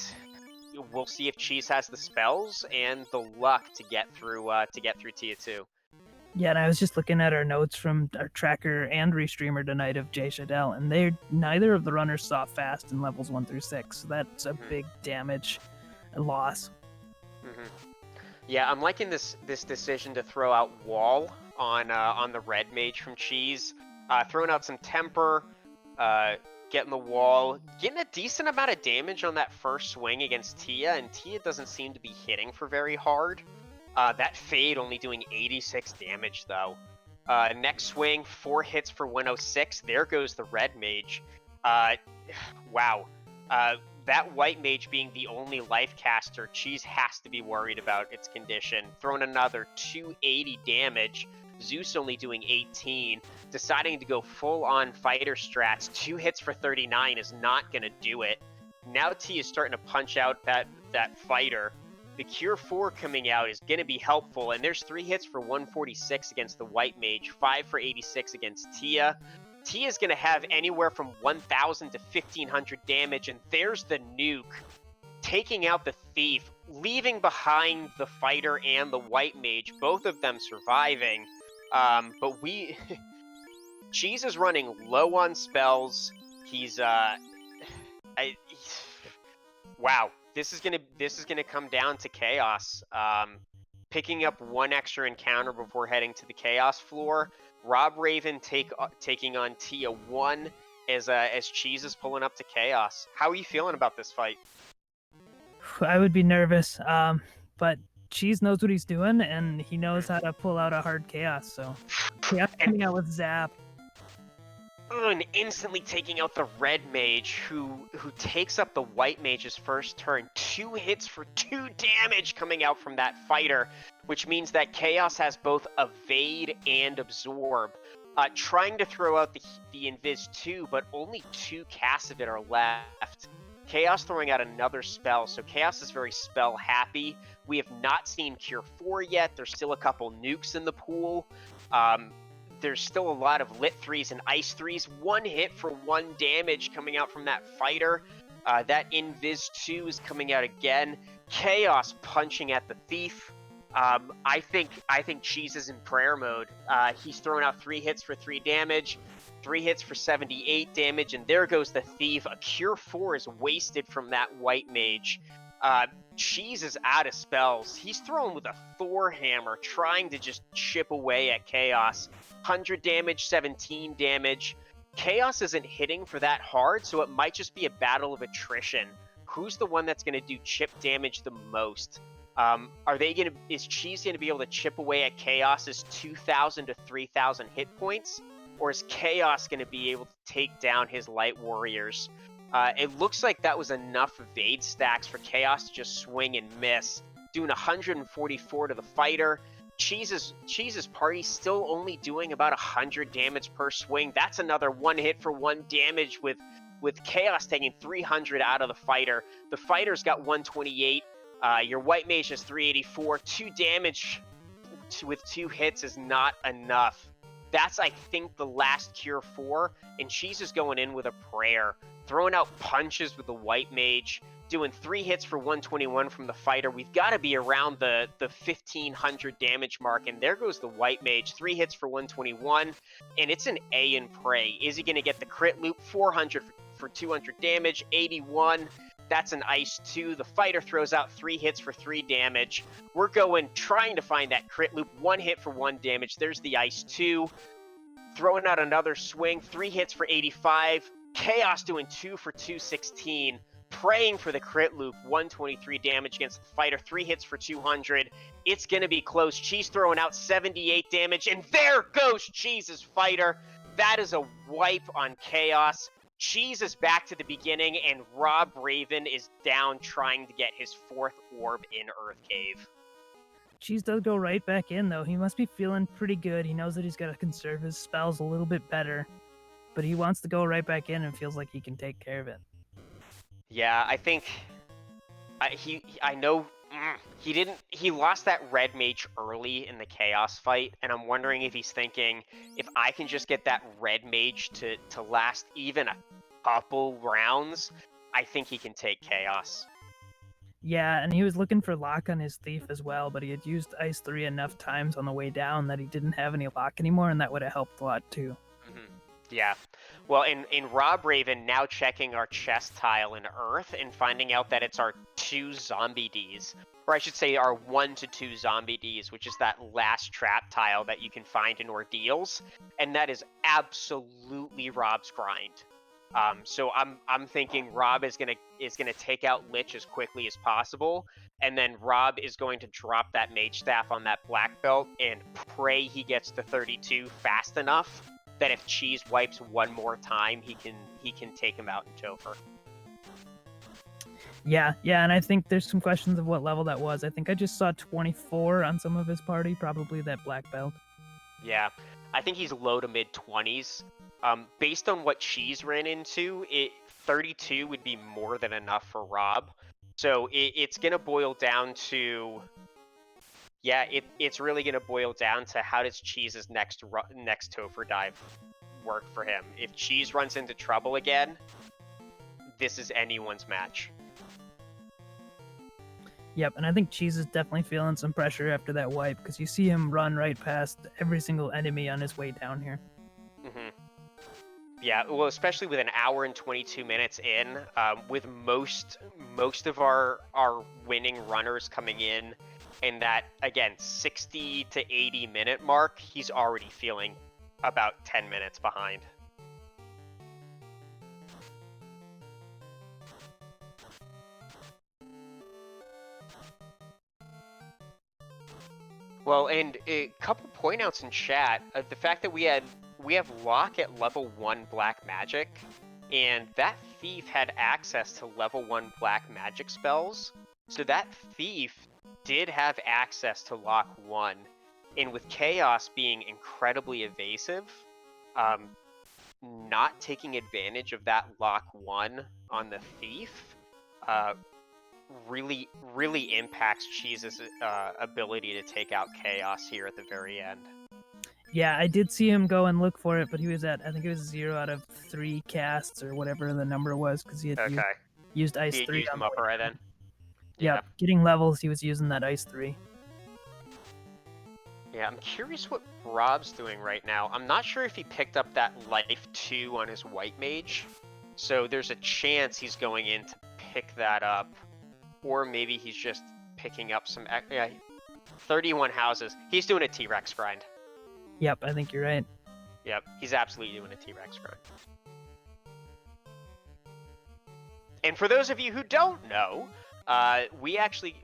we'll see if Cheese has the spells and the luck to get through Tia 2. Yeah, and I was just looking at our notes from our tracker and restreamer tonight of Jay Shadell, and neither of the runners saw fast in levels 1 through 6. So that's a big damage loss. Mm-hmm. Yeah, I'm liking this decision to throw out Wall on the Red Mage from Cheese. Throwing out some Temper, getting the Wall, getting a decent amount of damage on that first swing against Tia, and Tia doesn't seem to be hitting for very hard. That Fade only doing 86 damage, though. Next swing, 4 hits for 106. There goes the Red Mage. Wow. That White Mage being the only life caster, Cheese has to be worried about its condition. Throwing another 280 damage. Zeus only doing 18. Deciding to go full-on fighter strats. 2 hits for 39 is not going to do it. Now T is starting to punch out that fighter. The Cure 4 coming out is going to be helpful, and there's 3 hits for 146 against the White Mage, 5 for 86 against Tia. T is going to have anywhere from 1,000 to 1,500 damage, and there's the nuke taking out the thief, leaving behind the fighter and the white mage, both of them surviving. But Cheese is running low on spells. He's wow. This is gonna come down to chaos. Picking up one extra encounter before heading to the chaos floor. robdraven taking on Tia 1 as Cheese is pulling up to chaos. How are you feeling about this fight? I would be nervous, but Cheese knows what he's doing, and he knows how to pull out a hard chaos. So chaos coming out with Zap. And instantly taking out the red mage, who takes up the white mage's first turn. 2 hits for 2 damage coming out from that fighter, which means that Chaos has both evade and absorb. Trying to throw out the invis too, but only 2 casts of it are left. Chaos throwing out another spell, so Chaos is very spell happy. We have not seen Cure 4 yet. There's still a couple nukes in the pool. There's still a lot of lit 3s and ice 3s. 1 hit for 1 damage coming out from that fighter. That invis 2 is coming out again. Chaos punching at the thief. I think Cheese is in prayer mode. He's throwing out 3 hits for 3 damage, 3 hits for 78 damage, and there goes the thief. A Cure 4 is wasted from that white mage. Cheese is out of spells. He's throwing with a Thor hammer, trying to just chip away at Chaos. 100 damage, 17 damage. Chaos isn't hitting for that hard, so it might just be a battle of attrition. Who's the one that's going to do chip damage the most? Is Cheese going to be able to chip away at Chaos's 2,000 to 3,000 hit points? Or is Chaos going to be able to take down his light warriors? It looks like that was enough evade stacks for Chaos to just swing and miss, doing 144 to the fighter. Cheese's party still only doing about 100 damage per swing. That's another 1 hit for 1 damage with Chaos taking 300 out of the fighter. The fighter's got 128. Your white mage has 384. 2 damage with 2 hits is not enough. That's, I think, the last Cure 4, and Cheese is going in with a prayer. Throwing out punches with the white mage, doing 3 hits for 121 from the fighter. We've got to be around the 1,500 damage mark, and there goes the white mage. 3 hits for 121, and it's an A and pray. Is he going to get the crit loop? 400 for 200 damage, 81. That's an ice 2. The fighter throws out 3 hits for 3 damage. We're trying to find that crit loop. 1 hit for 1 damage. There's the ice 2. Throwing out another swing. 3 hits for 85. Chaos doing 2 for 216. Praying for the crit loop. 123 damage against the fighter. 3 hits for 200. It's going to be close. Cheese throwing out 78 damage. And there goes Cheese's fighter. That is a wipe on Chaos. Cheese is back to the beginning, and robdraven is down trying to get his 4th orb in Earth Cave. Cheese does go right back in, though. He must be feeling pretty good. He knows that he's got to conserve his spells a little bit better, but he wants to go right back in and feels like he can take care of it. Yeah, I think he lost that red mage early in the chaos fight, and I'm wondering if he's thinking, if I can just get that red mage to last even a couple rounds, I think he can take chaos. Yeah, and he was looking for lock on his thief as well, but he had used ice 3 enough times on the way down that he didn't have any lock anymore, and that would have helped a lot too. Yeah. Well, in robdraven, now checking our chest tile in Earth and finding out that it's our 2 zombie Ds. Or I should say our 1 to 2 zombie Ds, which is that last trap tile that you can find in Ordeals. And that is absolutely Rob's grind. So I'm thinking Rob is gonna take out Lich as quickly as possible, and then Rob is going to drop that mage staff on that black belt and pray he gets to 32 fast enough that if Cheese wipes one more time, he can take him out in Topher. Yeah, and I think there's some questions of what level that was. I think I just saw 24 on some of his party, probably that black belt. Yeah, I think he's low to mid 20s. Based on what Cheese ran into, 32 would be more than enough for Rob. So it's going to boil down to Yeah, it's really going to boil down to how does Cheese's next Topher dive work for him. If Cheese runs into trouble again, this is anyone's match. Yep, and I think Cheese is definitely feeling some pressure after that wipe, because you see him run right past every single enemy on his way down here. Mm-hmm. Yeah, well, especially with an hour and 22 minutes in, with most of our winning runners coming in that, again, 60 to 80 minute mark, he's already feeling about 10 minutes behind. Well, and a couple point outs in chat, the fact that we have Locke at level 1 Black Magic, and that Thief had access to level 1 Black Magic spells, so that Thief did have access to Lock 1, and with Chaos being incredibly evasive, not taking advantage of that Lock 1 on the Thief, really impacts Cheese's ability to take out Chaos here at the very end. Yeah, I did see him go and look for it, but he was at, I think it was 0 out of 3 casts or whatever the number was, because he had used Ice 3. He used them up already then? Yep, getting levels, he was using that Ice 3. Yeah, I'm curious what Rob's doing right now. I'm not sure if he picked up that Life 2 on his White Mage, so there's a chance he's going in to pick that up. Or maybe he's just picking up some... Yeah, 31 houses. He's doing a T-Rex grind. Yep, I think you're right. Yep, he's absolutely doing a T-Rex grind. And for those of you who don't know, we actually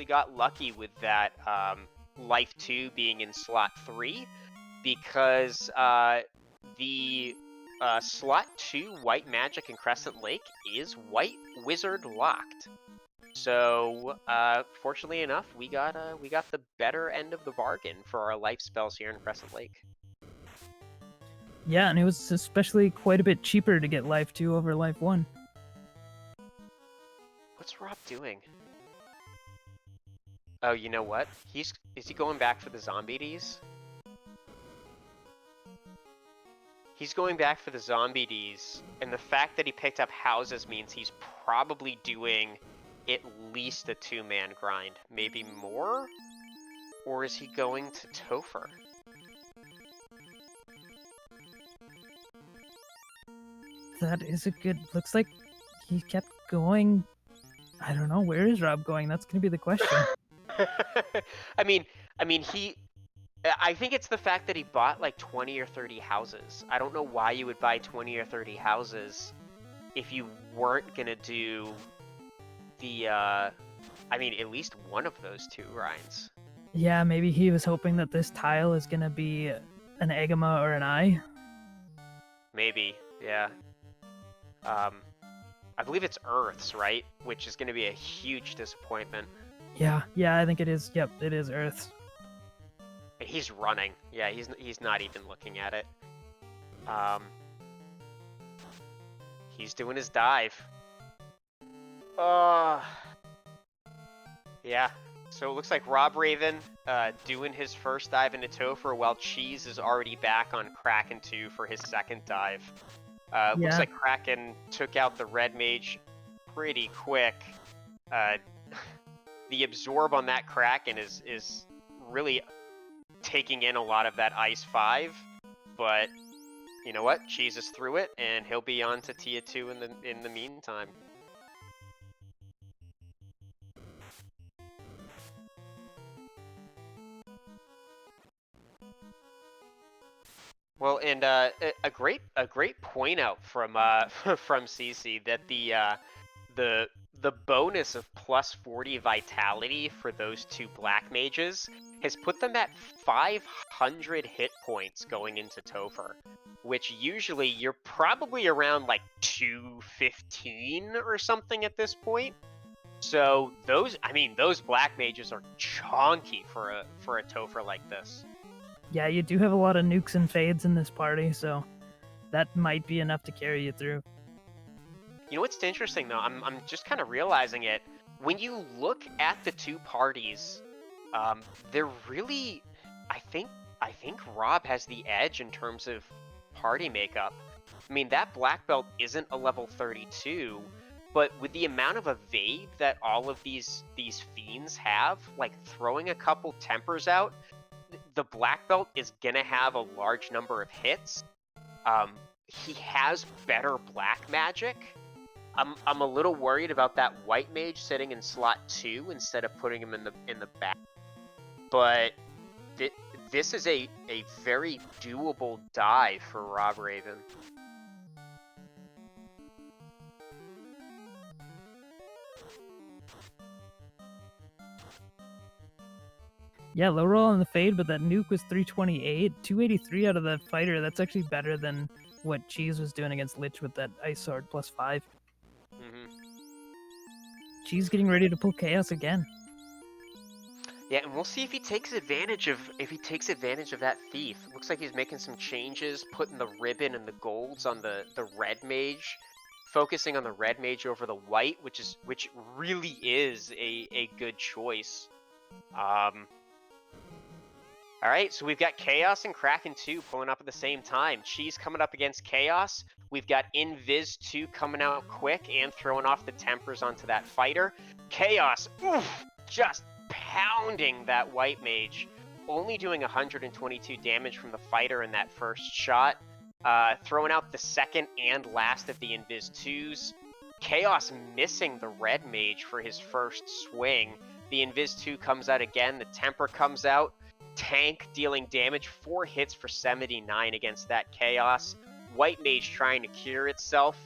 got lucky with that Life 2 being in slot 3, because the slot 2 White Magic and Crescent Lake is White Wizard locked. So, fortunately enough, we got the better end of the bargain for our life spells here in Crescent Lake. Yeah, and it was especially quite a bit cheaper to get Life 2 over Life 1. What's Rob doing? Oh, you know what? Is he going back for the zombie Ds? He's going back for the zombie Ds, and the fact that he picked up houses means he's probably doing at least a 2-man grind, maybe more? Or is he going to Topher? That is a good... Looks like he kept going... I don't know, where is Rob going? That's going to be the question. I mean, I think it's the fact that he bought like 20 or 30 houses. I don't know why you would buy 20 or 30 houses if you weren't going to do the, I mean, at least one of those 2 grinds. Yeah, maybe he was hoping that this tile is going to be an Agama or an Eye. Maybe, yeah. I believe it's Earths, right? Which is going to be a huge disappointment. Yeah, I think it is. Yep, it is Earths. He's running. Yeah, he's not even looking at it. He's doing his dive. Yeah. So it looks like robdraven doing his first dive into Topher, while Cheese is already back on Kraken 2 for his second dive. Looks like Kraken took out the red mage pretty quick. The absorb on that Kraken is really taking in a lot of that Ice 5, but you know what? Cheese is through it, and he'll be on to Tia 2 in the meantime. Well, and a great point out from from CC that the bonus of plus 40 vitality for those 2 black mages has put them at 500 hit points going into Topher, which usually you're probably around like 215 or something at this point. So those black mages are chonky for a Topher like this. Yeah, you do have a lot of nukes and fades in this party, so that might be enough to carry you through. You know what's interesting though? I'm just kind of realizing it. When you look at the 2 parties They're really, I think, I think Rob has the edge in terms of party makeup. I mean, that black belt isn't a level 32, but with the amount of evade that all of these fiends have, like throwing a couple tempers out, the black belt is gonna have a large number of hits. He has better black magic. I'm a little worried about that white mage sitting in slot 2 instead of putting him in the back. But this is a very doable dive for Rob Raven. Yeah, low roll on the fade, but that nuke was 328. 283 out of the fighter. That's actually better than what Cheese was doing against Lich with that Ice Sword +5. Mm-hmm. Cheese getting ready to pull Chaos again. Yeah, and we'll see if he takes advantage of that thief. Looks like he's making some changes, putting the ribbon and the golds on the red mage, focusing on the red mage over the white, which really is a good choice. All right, so we've got Chaos and Kraken 2 pulling up at the same time. Cheese coming up against Chaos. We've got Invis 2 coming out quick and throwing off the tempers onto that fighter. Chaos, oof, just pounding that white mage. Only doing 122 damage from the fighter in that first shot. Throwing out the second and last of the Invis 2s. Chaos missing the red mage for his first swing. The Invis 2 comes out again. The temper comes out. Tank dealing damage, 4 hits for 79 against that Chaos. White Mage trying to cure itself.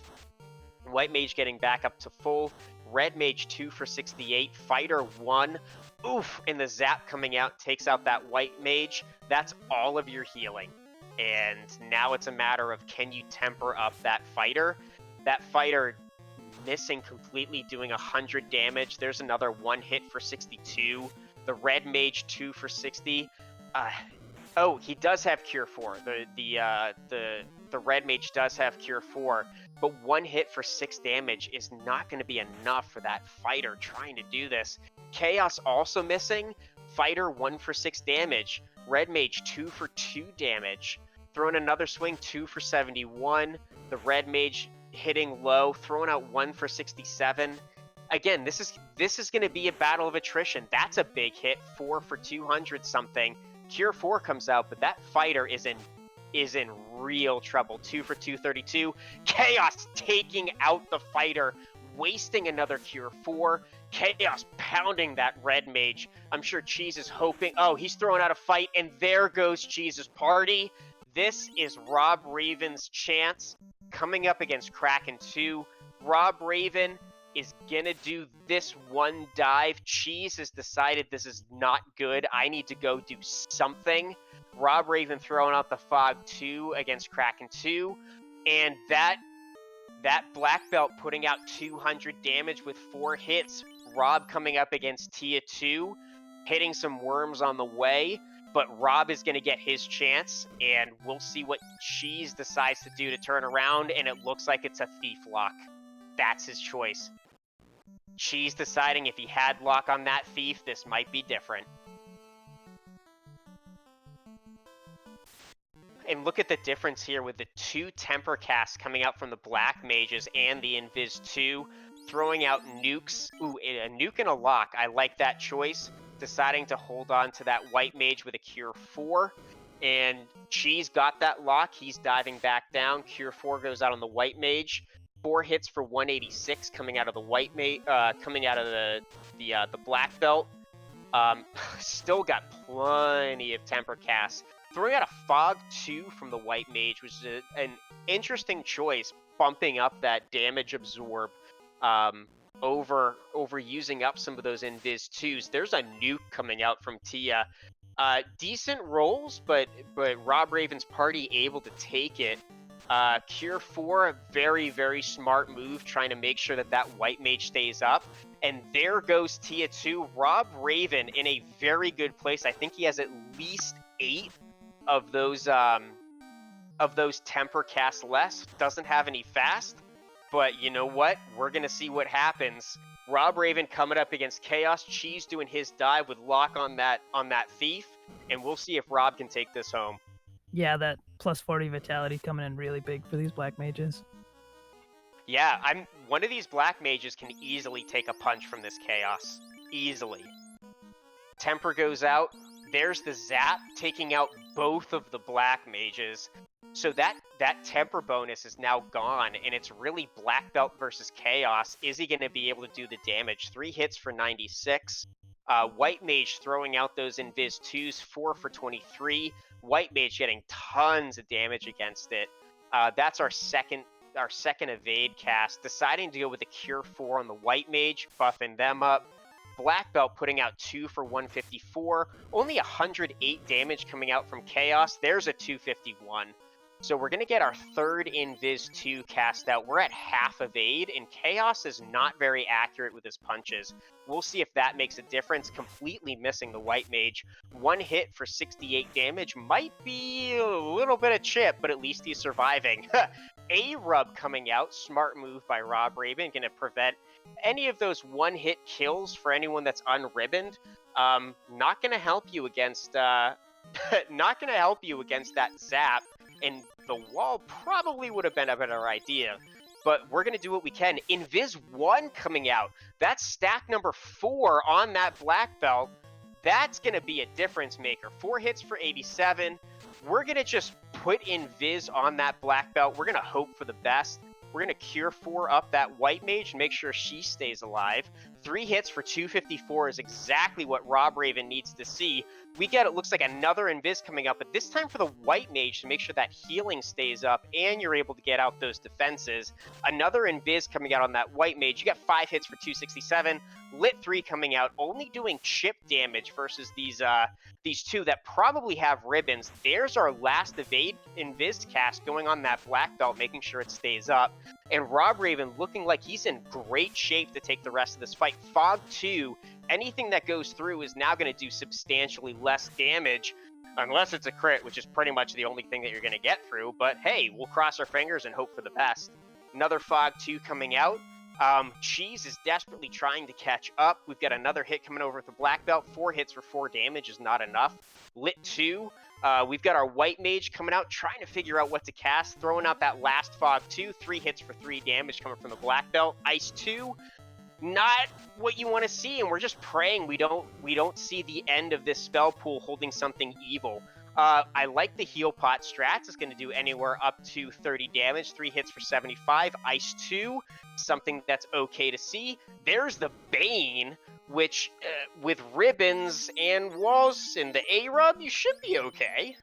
White Mage getting back up to full. Red Mage 2 for 68. Fighter 1. Oof! And the Zap coming out takes out that White Mage. That's all of your healing. And now it's a matter of, can you temper up that fighter? That fighter missing completely, doing 100 damage. There's another 1 hit for 62. The red mage 2 for 60. Oh, he does have cure 4. The red mage does have cure 4, but 1 hit for 6 damage is not going to be enough for that fighter trying to do this. Chaos also missing. Fighter 1 for 6 damage. Red mage 2 for 2 damage. Throwing another swing, 2 for 71. The red mage hitting low, throwing out 1 for 67. Again, this is going to be a battle of attrition. That's a big hit, 4 for 200 something. Cure 4 comes out, but that fighter is in real trouble. 2 for 232. Chaos taking out the fighter, wasting another Cure 4. Chaos pounding that red mage. I'm sure Cheese is hoping. Oh, he's throwing out a fight, and there goes Cheese's party. This is Rob Raven's chance coming up against Kraken 2. Rob Raven is gonna do this one dive. Cheese has decided this is not good. I need to go do something. Rob Raven throwing out the Fog 2 against Kraken 2. And that black belt putting out 200 damage with 4 hits. Rob coming up against Tia 2, hitting some worms on the way. But Rob is going to get his chance, and we'll see what Cheese decides to do to turn around, and it looks like it's a Thief Lock. That's his choice. Cheese deciding if he had lock on that thief, this might be different. And look at the difference here with the 2 temper casts coming out from the black mages and the Invis 2, throwing out nukes. Ooh, a nuke and a lock. I like that choice. Deciding to hold on to that white mage with a Cure 4. And Cheese got that lock. He's diving back down. Cure 4 goes out on the white mage. 4 hits for 186 coming out of the white mage, coming out of the black belt. Still got plenty of temper casts. Throwing out a Fog 2 from the white mage, which is an interesting choice, bumping up that damage absorb over using up some of those Invis 2s. There's a nuke coming out from Tia. Decent rolls, but Rob Raven's party able to take it. Cure 4, a very, very smart move, trying to make sure that white mage stays up. And there goes Tia 2. Rob Raven in a very good place. I think he has at least 8 of those temper casts less. Doesn't have any fast. But you know what? We're going to see what happens. robdraven coming up against Chaos, Cheese doing his dive with lock on that thief, and we'll see if Rob can take this home. Yeah, that plus 40 vitality coming in really big for these black mages. Yeah, one of these black mages can easily take a punch from this Chaos. Easily. Temper goes out. There's the zap, taking out both of the black mages. So that temper bonus is now gone, and it's really black belt versus Chaos. Is he going to be able to do the damage? 3 hits for 96. White mage throwing out those invis 2s, 4 for 23. White mage getting tons of damage against it. That's our second evade cast. Deciding to go with a cure 4 on the white mage, buffing them up. Black belt putting out 2 for 154. Only 108 damage coming out from Chaos. There's a 251. So we're going to get our third Invis 2 cast out. We're at half evade, and Chaos is not very accurate with his punches. We'll see if that makes a difference. Completely missing the white mage. 1 hit for 68 damage might be a little bit of chip, but at least he's surviving. A-Rub coming out. Smart move by robdraven. Going to prevent any of those 1-hit kills for anyone that's unribboned. Not going to help you against not going to help you against that zap. And the wall probably would have been a better idea. But we're going to do what we can. Invis 1 coming out. That's stack number 4 on that black belt. That's going to be a difference maker. 4 hits for 87. We're going to just put Invis on that black belt. We're going to hope for the best. We're going to cure 4 up that white mage and make sure she stays alive. 3 hits for 254 is exactly what robdraven needs to see. We get, it looks like, another invis coming up, but this time for the white mage to make sure that healing stays up and you're able to get out those defenses. Another invis coming out on that white mage. You got 5 hits for 267. Lit 3 coming out, only doing chip damage versus these two that probably have ribbons. There's our last evade invis cast going on that black belt, making sure it stays up. And robdraven looking like he's in great shape to take the rest of this fight. Fog 2, anything that goes through is now going to do substantially less damage, unless it's a crit, which is pretty much the only thing that you're going to get through. But hey, we'll cross our fingers and hope for the best. Another Fog 2 coming out. Cheese is desperately trying to catch up. We've got another hit coming over with the black belt. 4 hits for 4 damage is not enough. Lit 2. We've got our white mage coming out, trying to figure out what to cast, throwing out that last Fog 2. 3 hits for 3 damage coming from the black belt. Ice 2. Not what you want to see, and we're just praying we don't see the end of this spell pool holding something evil. I like the heal pot strats. It's going to do anywhere up to 30 damage, 3 hits for 75. Ice 2, something that's okay to see. There's the Bane, which with ribbons and walls and the A-Rub, you should be okay.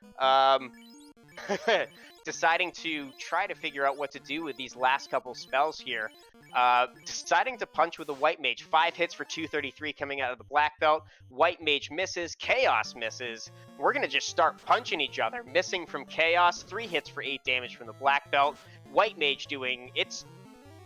Deciding to try to figure out what to do with these last couple spells here. Deciding to punch with a white mage. 5 hits for 233 coming out of the black belt. White mage misses. Chaos misses. We're going to just start punching each other. Missing from Chaos. 3 hits for 8 damage from the black belt. White mage doing its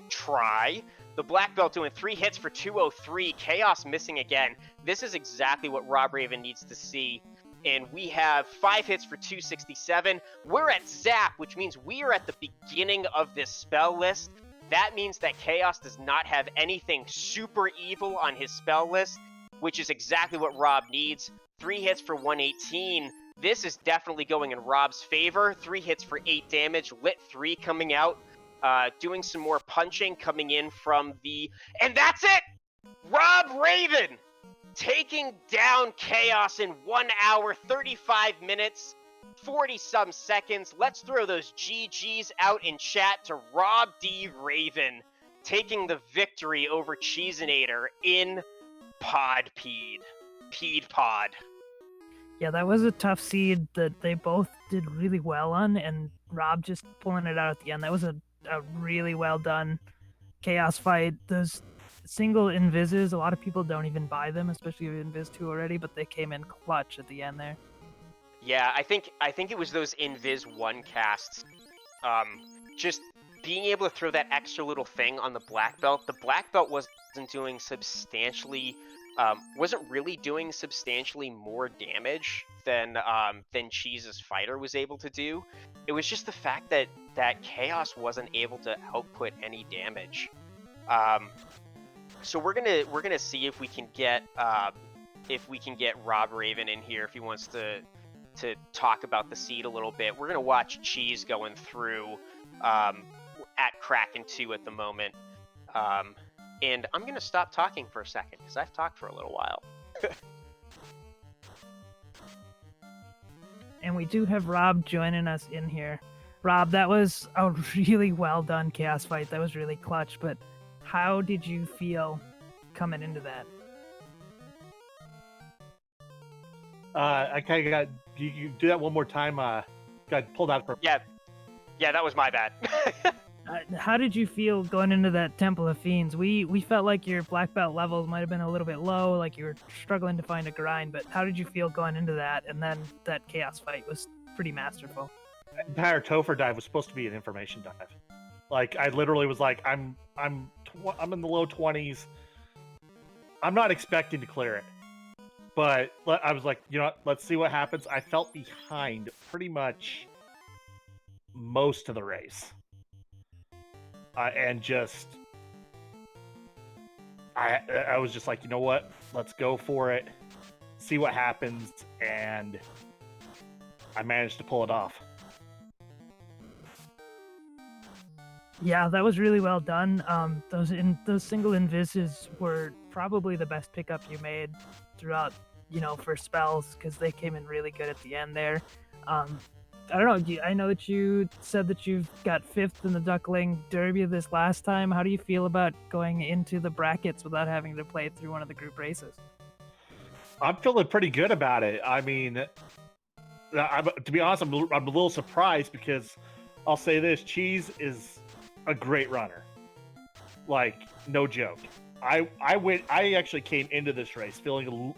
try. The black belt doing 3 hits for 203. Chaos missing again. This is exactly what robdraven needs to see. And we have 5 hits for 267. We're at zap, which means we are at the beginning of this spell list. That means that Chaos does not have anything super evil on his spell list, which is exactly what Rob needs. 3 hits for 118. This is definitely going in Rob's favor. 3 hits for 8 damage. Lit 3 coming out. Doing some more punching coming in from the... And that's it! robdraven taking down Chaos in 1 hour, 35 minutes. 40-some seconds. Let's throw those GGs out in chat to Rob D. Raven, taking the victory over Cheezinator in Peed Pod. Yeah, that was a tough seed that they both did really well on, and Rob just pulling it out at the end. That was a really well done Chaos fight. Those single invises, a lot of people don't even buy them, especially invis 2 already, but they came in clutch at the end there. Yeah, I think it was those Invis 1 casts. Just being able to throw that extra little thing on the black belt. The black belt wasn't really doing substantially more damage than Cheese's fighter was able to do. It was just the fact that Chaos wasn't able to output any damage. So we're gonna see if we can get robdraven in here if he wants to talk about the seed a little bit. We're gonna watch Cheese going through at Kraken 2 at the moment, and I'm gonna stop talking for a second because I've talked for a little while. And we do have Rob joining us in here. Rob, that was a really well done chaos fight. That was really clutch, but how did you feel coming into that? I kind of got. You do that one more time. Got pulled out for. Yeah, that was my bad. How did you feel going into that Temple of Fiends? We felt like your black belt levels might have been a little bit low, like you were struggling to find a grind, but how did you feel going into that? And then that chaos fight was pretty masterful. That entire Topher dive was supposed to be an information dive. Like I literally was like, I'm in the low 20s. I'm not expecting to clear it, but I was like, you know what? Let's see what happens. I felt behind pretty much most of the race. And just, I was just like, you know what? Let's go for it. See what happens. And I managed to pull it off. Yeah, that was really well done. Those single invises were probably the best pickup you made throughout, for spells, because they came in really good at the end there. I don't know. I know that you said that you've got 5th in the Duckling Derby this last time. How do you feel about going into the brackets without having to play through one of the group races? I'm feeling pretty good about it. I mean, to be honest, I'm a little surprised because I'll say this: Cheese is a great runner. Like, no joke. I actually came into this race feeling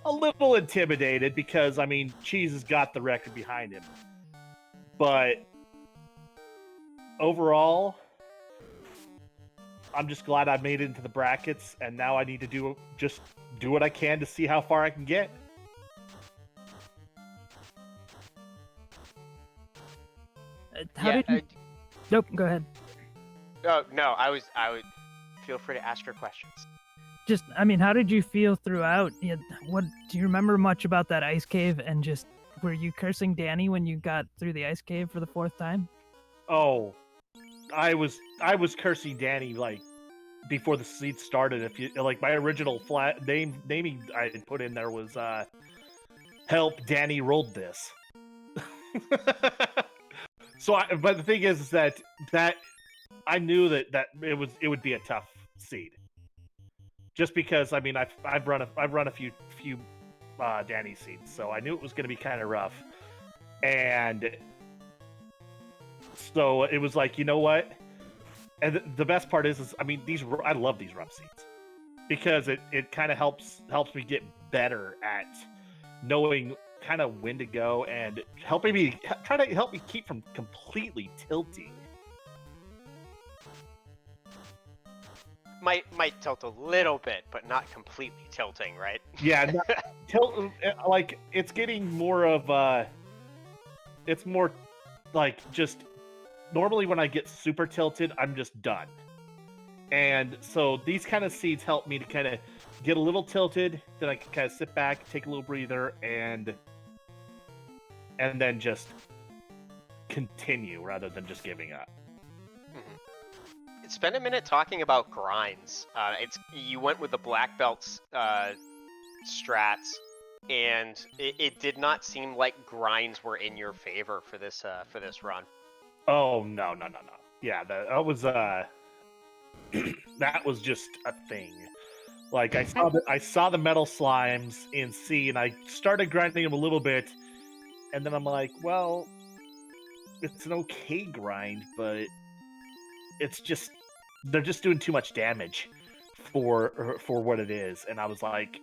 a little intimidated because, I mean, Cheese has got the record behind him. But overall, I'm just glad I made it into the brackets, and now I need to do what I can to see how far I can get. Nope, go ahead. Oh no, I would feel free to ask your questions. Just, I mean, how did you feel throughout? What do you remember much about that ice cave, and just were you cursing Danny when you got through the ice cave for the 4th time? Oh, I was cursing Danny like before the seed started. If you like, my original naming I had put in there was "Help, Danny rolled this." But the thing is that I knew that it would be a tough seed, just because I mean I've run a few Danny seeds, so I knew it was going to be kind of rough, and so it was like, you know what? And the best part is I mean I love these rough seeds because it kind of helps me get better at knowing kind of when to go and trying to help me keep from completely tilting. Might tilt a little bit, but not completely tilting, right? Yeah, like it's getting more of it's more like just normally when I get super tilted, I'm just done. And so these kind of seeds help me to kind of get a little tilted, then I can kind of sit back, take a little breather, and then just continue rather than just giving up. Spend a minute talking about grinds. You went with the black belts strats, and it did not seem like grinds were in your favor for this run. Oh no! Yeah, that was that was just a thing. Like I saw the metal slimes in C, and I started grinding them a little bit, and then I'm like, well, it's an okay grind, but they're just doing too much damage for what it is. And I was like,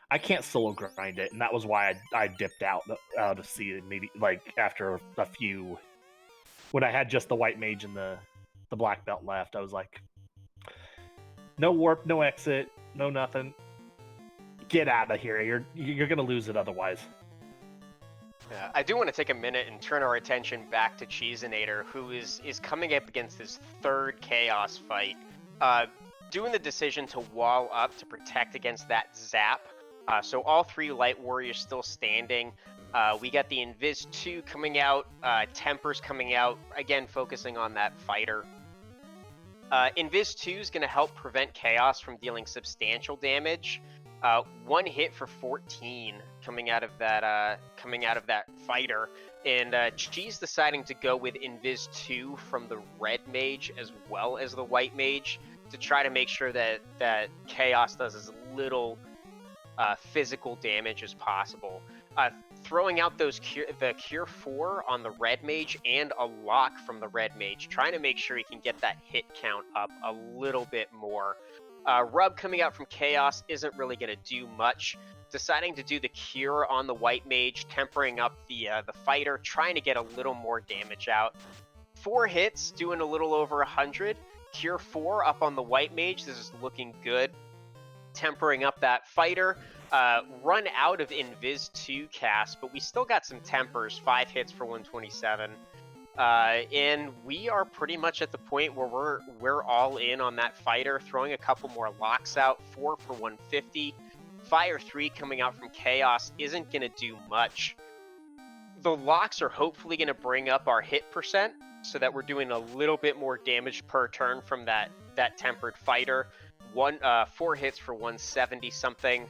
I can't solo grind it, and that was why I dipped out of C immediately, like after a few, when I had just the white mage and the black belt left. I was like, no warp, no exit, no nothing. Get out of here. You're gonna lose it otherwise. Yeah, I do want to take a minute and turn our attention back to Cheezinator, who is coming up against his 3rd chaos fight. doing the decision to wall up to protect against that zap. So all 3 Light Warriors still standing. We got the Invis 2 coming out, Tempers coming out, again focusing on that fighter. Invis 2 is going to help prevent Chaos from dealing substantial damage. 1 hit for 14 coming out of that fighter, and Cheese deciding to go with Invis 2 from the Red Mage as well as the White Mage to try to make sure that Chaos does as little physical damage as possible. Throwing out the Cure 4 on the Red Mage and a lock from the Red Mage, trying to make sure he can get that hit count up a little bit more. Rub coming out from Chaos isn't really going to do much. Deciding to do the Cure on the White Mage, tempering up the fighter, trying to get a little more damage out. 4 hits, doing a little over 100. Cure 4 up on the White Mage, this is looking good. Tempering up that fighter. Run out of Invis 2 cast, but we still got some tempers. 5 hits for 127. And we are pretty much at the point where we're all in on that fighter, throwing a couple more locks out. 4 for 150. Fire 3 coming out from Chaos isn't going to do much. The locks are hopefully going to bring up our hit percent so that we're doing a little bit more damage per turn from that tempered fighter. 4 hits for 170 something.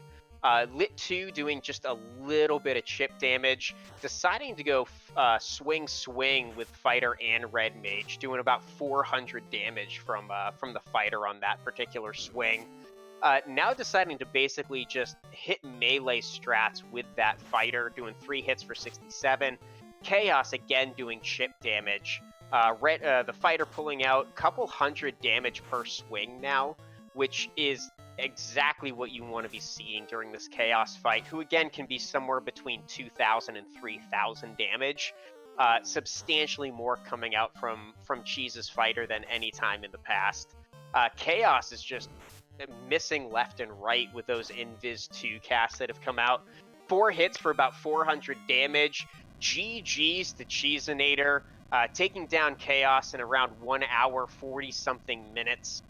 Lit 2 doing just a little bit of chip damage. Deciding to go swing with fighter and Red Mage, doing about 400 damage from the fighter on that particular swing. Now deciding to basically just hit melee strats with that fighter, doing 3 hits for 67. Chaos again doing chip damage. The fighter pulling out a couple hundred damage per swing now, which is exactly what you want to be seeing during this Chaos fight, who again can be somewhere between 2,000 and 3,000 damage. Substantially more coming out from Cheese's fighter than any time in the past. Chaos is just missing left and right with those Invis 2 casts that have come out. 4 hits for about 400 damage. GG's to Cheezinator, taking down Chaos in around 1 hour, 40-something minutes.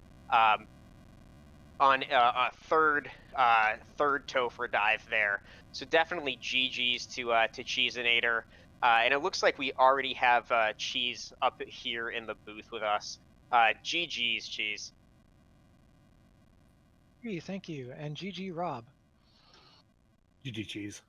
On a third Topher dive there. So definitely GG's to Cheezinator. And it looks like we already have Cheese up here in the booth with us. GG's, Cheese. Thank you, and GG Rob. GG Cheese.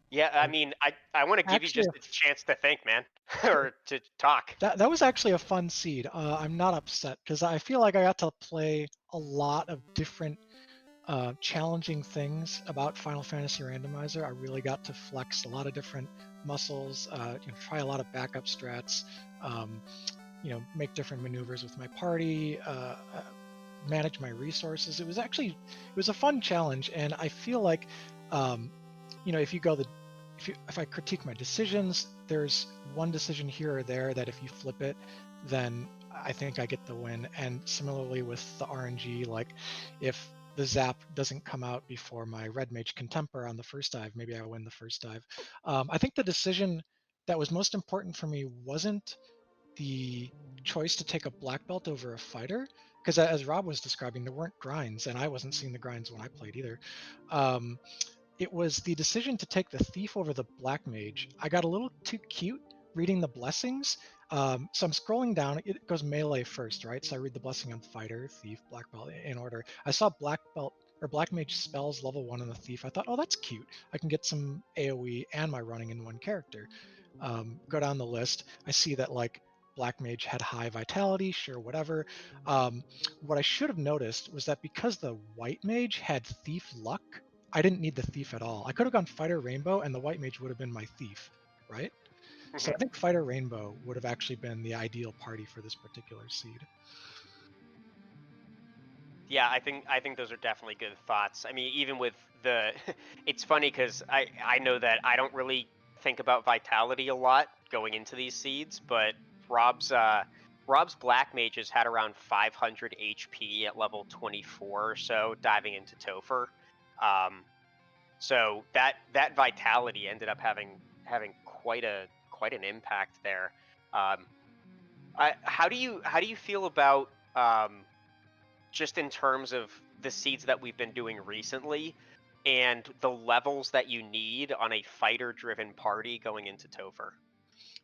Yeah, I mean, I want to give Actually, you just a chance to think, man, or to talk. That was actually a fun seed. I'm not upset because I feel like I got to play a lot of different challenging things about Final Fantasy Randomizer. I really got to flex a lot of different muscles, try a lot of backup strats, make different maneuvers with my party, manage my resources. It was a fun challenge, and I feel like, if I critique my decisions, there's one decision here or there that if you flip it, then I think I get the win. And similarly with the RNG, like if the zap doesn't come out before my Red Mage can temper on the first dive, maybe I win the first dive. I think the decision that was most important for me wasn't the choice to take a black belt over a fighter, because as Rob was describing, there weren't grinds, and I wasn't seeing the grinds when I played either. It was the decision to take the thief over the black mage. I got a little too cute reading the blessings. So I'm scrolling down. It goes melee first, right? So I read the blessing on fighter, thief, black belt in order. I saw black belt or black mage spells level 1 on the thief. I thought, oh, that's cute. I can get some AoE and my running in one character. Go down the list. I see that like black mage had high vitality, sure, whatever. What I should have noticed was that because the white mage had thief luck, I didn't need the thief at all. I could have gone fighter rainbow and the white mage would have been my thief, right? So I think fighter rainbow would have actually been the ideal party for this particular seed. Yeah, I think those are definitely good thoughts. I mean, even with the, it's funny because I know that I don't really think about vitality a lot going into these seeds, but Rob's black mages had around 500 HP at level 24 or so diving into Topher. So that vitality ended up having quite an impact there. How do you feel about just in terms of the seeds that we've been doing recently and the levels that you need on a fighter-driven party going into Topher.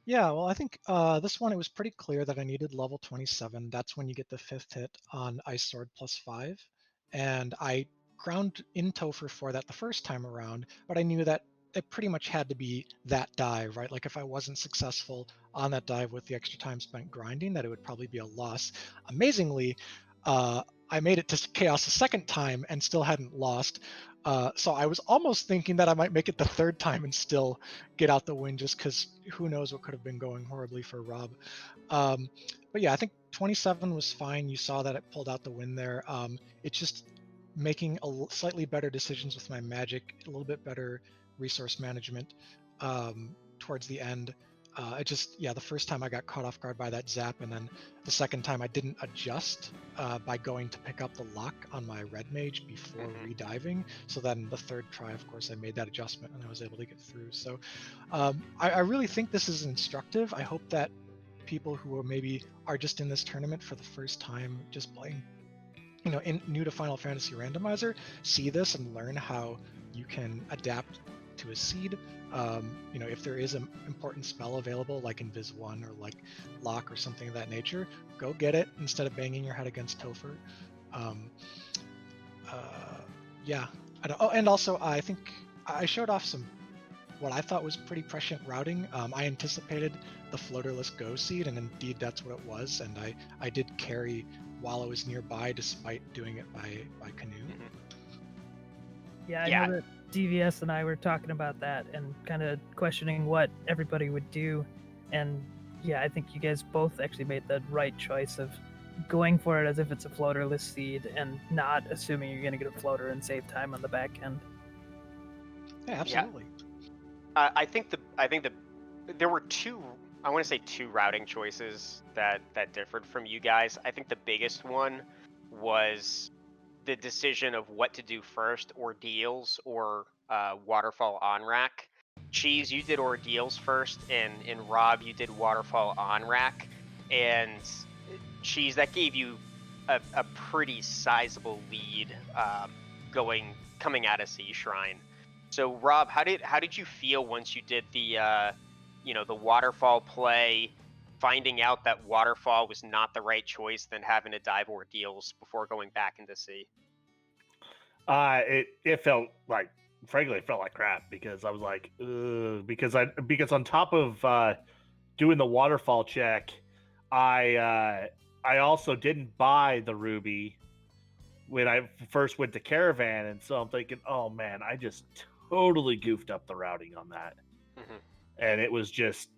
Yeah, well, I think this one, it was pretty clear that I needed level 27. That's when you get the 5th hit on Ice Sword +5. And I ground in Topher for that the first time around, but I knew that it pretty much had to be that dive, right? Like if I wasn't successful on that dive with the extra time spent grinding, that it would probably be a loss. Amazingly, I made it to Chaos a second time and still hadn't lost. So I was almost thinking that I might make it the third time and still get out the win, just because who knows what could have been going horribly for Rob. But yeah, I think 27 was fine. You saw that it pulled out the win there. It's just making slightly better decisions with my magic, a little bit better resource management towards the end. The first time I got caught off guard by that zap, and then the second time I didn't adjust by going to pick up the lock on my red mage before rediving. So then the third try, of course, I made that adjustment and I was able to get through. So I really think this is instructive. I hope that people who are just in this tournament for the first time, just playing, new to Final Fantasy Randomizer, see this and learn how you can adapt to a seed. If there is an important spell available, like Invis 1 or like Lock or something of that nature, go get it instead of banging your head against Topher. And also I think I showed off some what I thought was pretty prescient routing. I anticipated the floaterless go seed, and indeed that's what it was, and I did carry while I was nearby despite doing it by canoe. Yeah, I know that DVS and I were talking about that and kind of questioning what everybody would do. And yeah, I think you guys both actually made the right choice of going for it as if it's a floaterless seed and not assuming you're going to get a floater and save time on the back end. Yeah, absolutely. Yeah. I think there were two routing choices that differed from you guys. I think the biggest one was the decision of what to do first, ordeals or waterfall on rack. Cheese, you did ordeals first, and Rob, you did waterfall on rack. And Cheese, that gave you a pretty sizable lead coming out of Sea Shrine. So Rob, how did you feel once you did the waterfall play, finding out that waterfall was not the right choice, then having to dive ordeals before going back into sea? It felt like, frankly, it felt like crap, because I was like, because on top of doing the waterfall check, I also didn't buy the ruby when I first went to Caravan, and so I'm thinking, oh man, I just totally goofed up the routing on that. And it was just,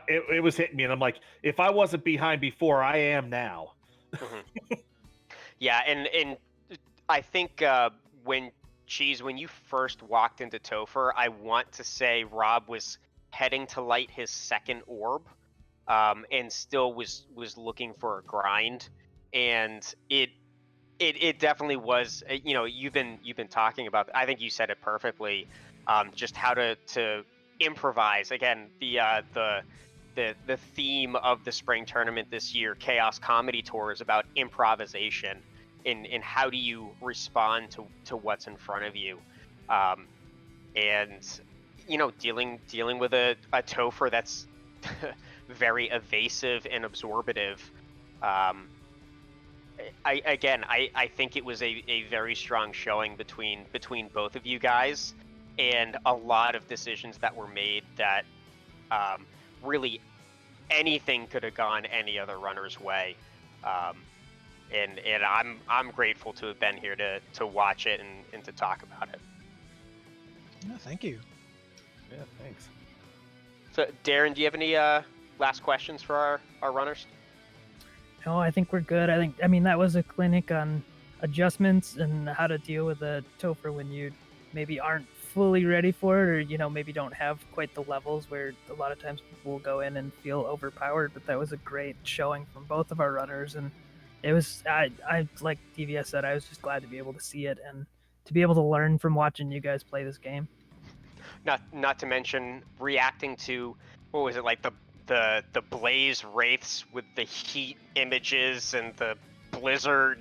it was hitting me, and I'm like, if I wasn't behind before, I am now. Yeah, and I think when you first walked into Topher, I want to say Rob was heading to light his second orb, and still was looking for a grind, and it definitely was. You've been talking about. I think you said it perfectly. Just how to improvise. Again, the theme of the spring tournament this year, Chaos Comedy Tour, is about improvisation. In how do you respond to what's in front of you, and dealing with a Topher that's very evasive and absorbative. I think it was a very strong showing between both of you guys, and a lot of decisions that were made that really anything could have gone any other runner's way. And I'm grateful to have been here to watch it and to talk about it. Yeah, thank you. Yeah, thanks. So, Darren, do you have any last questions for our runners? No, I think we're good. I mean, that was a clinic on adjustments and how to deal with a Topher when you maybe aren't fully ready for it, or maybe don't have quite the levels, where a lot of times people will go in and feel overpowered. But that was a great showing from both of our runners, and it was, I like DVS said, I was just glad to be able to see it and to be able to learn from watching you guys play this game. Not to mention reacting to, what was it, like the blaze wraiths with the heat images and the blizzard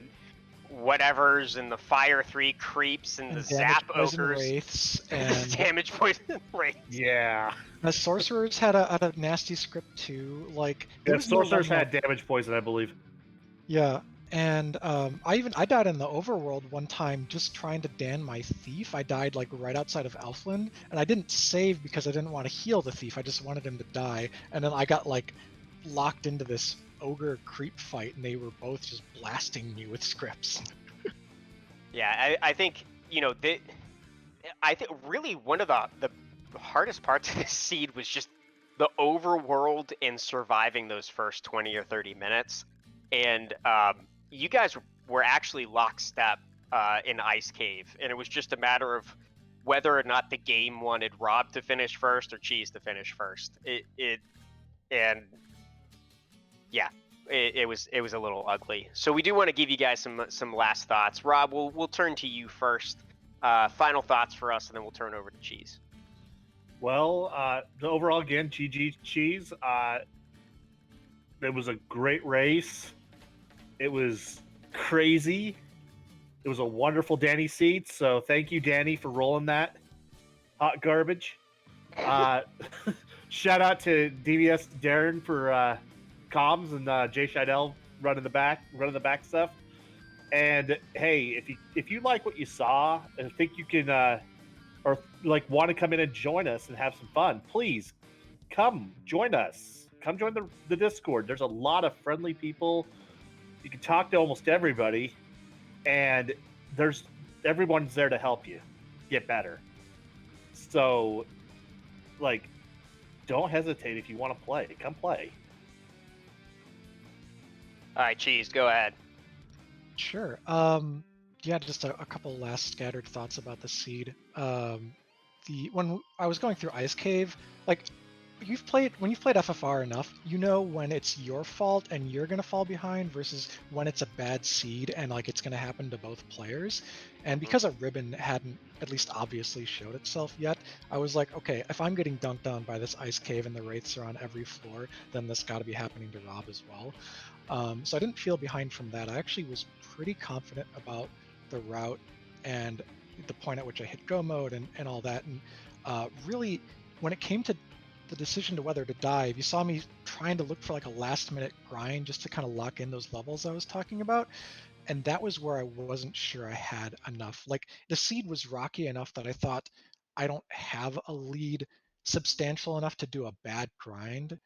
whatevers and the fire 3 creeps and the And zap damage poison ogres. wraiths and Damage poison wraiths. Yeah. the sorcerers had a nasty script too. Like there Yeah, was no sorcerers level had damage poison, I believe. Yeah, and I died in the overworld one time just trying to Dan my thief. I died like right outside of Elfland, and I didn't save because I didn't want to heal the thief. I just wanted him to die, and then I got like locked into this ogre creep fight, and they were both just blasting me with scripts. Yeah, I think, you know, I think really one of the hardest parts of this seed was just the overworld and surviving those first 20 or 30 minutes. And you guys were actually lockstep in Ice Cave, and it was just a matter of whether or not the game wanted Rob to finish first or Cheese to finish first. It was a little ugly. So we do want to give you guys some last thoughts. Rob, we'll turn to you first. Final thoughts for us, and then we'll turn over to Cheese. Well, overall, again, GG Cheese. It was a great race. It was crazy. It was a wonderful Danny seat. So thank you, Danny, for rolling that hot garbage. Shout out to DVS Darren for comms and Jay Scheidel running the back stuff. And hey, if you like what you saw and think you can or like want to come in and join us and have some fun, please come join us. Come join the Discord. There's a lot of friendly people. You can talk to almost everybody, and everyone's there to help you get better. So, like, don't hesitate if you want to play. Come play. All right, Cheese, go ahead. Sure. Yeah, just a couple last scattered thoughts about the seed. When I was going through Ice Cave, like when you've played FFR enough, you know when it's your fault and you're gonna fall behind versus when it's a bad seed and like it's gonna happen to both players. And because a ribbon hadn't at least obviously showed itself yet, I was like, okay, if I'm getting dunked on by this Ice Cave and the wraiths are on every floor, then this got to be happening to Rob as well. So I didn't feel behind from that. I actually was pretty confident about the route and the point at which I hit go mode and all that. And really, when it came to the decision to whether to dive, you saw me trying to look for like a last minute grind just to kind of lock in those levels I was talking about. And that was where I wasn't sure I had enough. Like the seed was rocky enough that I thought I don't have a lead substantial enough to do a bad grind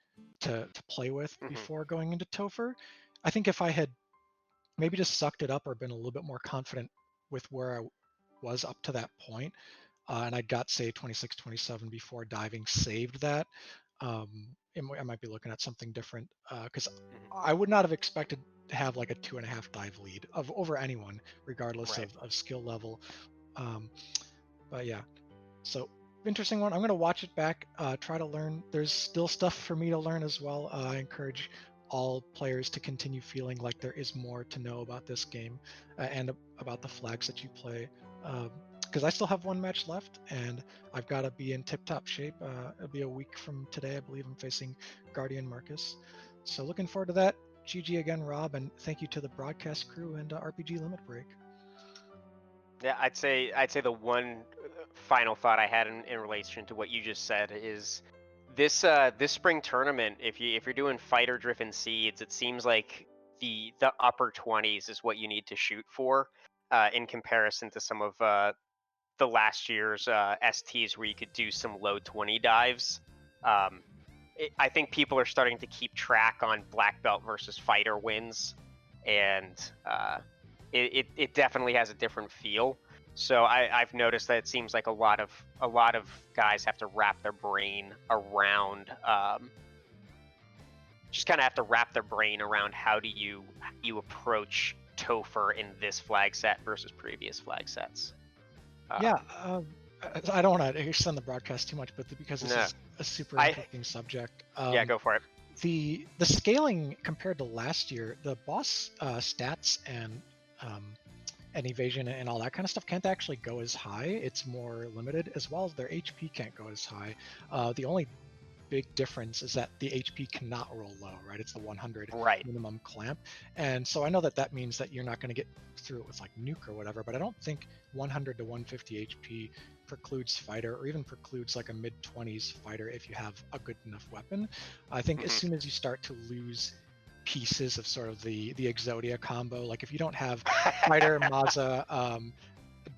to play with before going into Topher. I think if I had maybe just sucked it up or been a little bit more confident with where I was up to that point, and I got say 26, 27 before diving, saved that, I might be looking at something different because I would not have expected to have like a 2.5 dive lead over anyone, regardless of skill level. But yeah, so interesting one. I'm going to watch it back, try to learn. There's still stuff for me to learn as well. I encourage all players to continue feeling like there is more to know about this game and about the flags that you play. Because I still have one match left, and I've got to be in tip-top shape. It'll be a week from today, I believe. I'm facing Guardian Marcus. So looking forward to that. GG again, Rob, and thank you to the broadcast crew and RPG Limit Break. Yeah, I'd say the one final thought I had in relation to what you just said is this spring tournament. If you're doing fighter-driven seeds, it seems like the upper 20s is what you need to shoot for in comparison to some of the last year's STs where you could do some low 20 dives. I think people are starting to keep track on black belt versus fighter wins, and it definitely has a different feel. So I've noticed that it seems like a lot of guys have to wrap their brain around just kind of have to wrap their brain around how do you approach Topher in this flag set versus previous flag sets. I don't want to extend the broadcast too much, but because this is a super interesting subject. Yeah, go for it. The scaling compared to last year, the boss stats and evasion and all that kind of stuff can't actually go as high. It's more limited, as well as their HP can't go as high. The only big difference is that the HP cannot roll low, right? It's the 100 Right. minimum clamp. And so I know that that means that you're not going to get through it with like nuke or whatever, but I don't think 100 to 150 HP precludes fighter, or even precludes like a mid-20s fighter if you have a good enough weapon. I think as soon as you start to lose pieces of sort of the Exodia combo, like if you don't have fighter, Maza,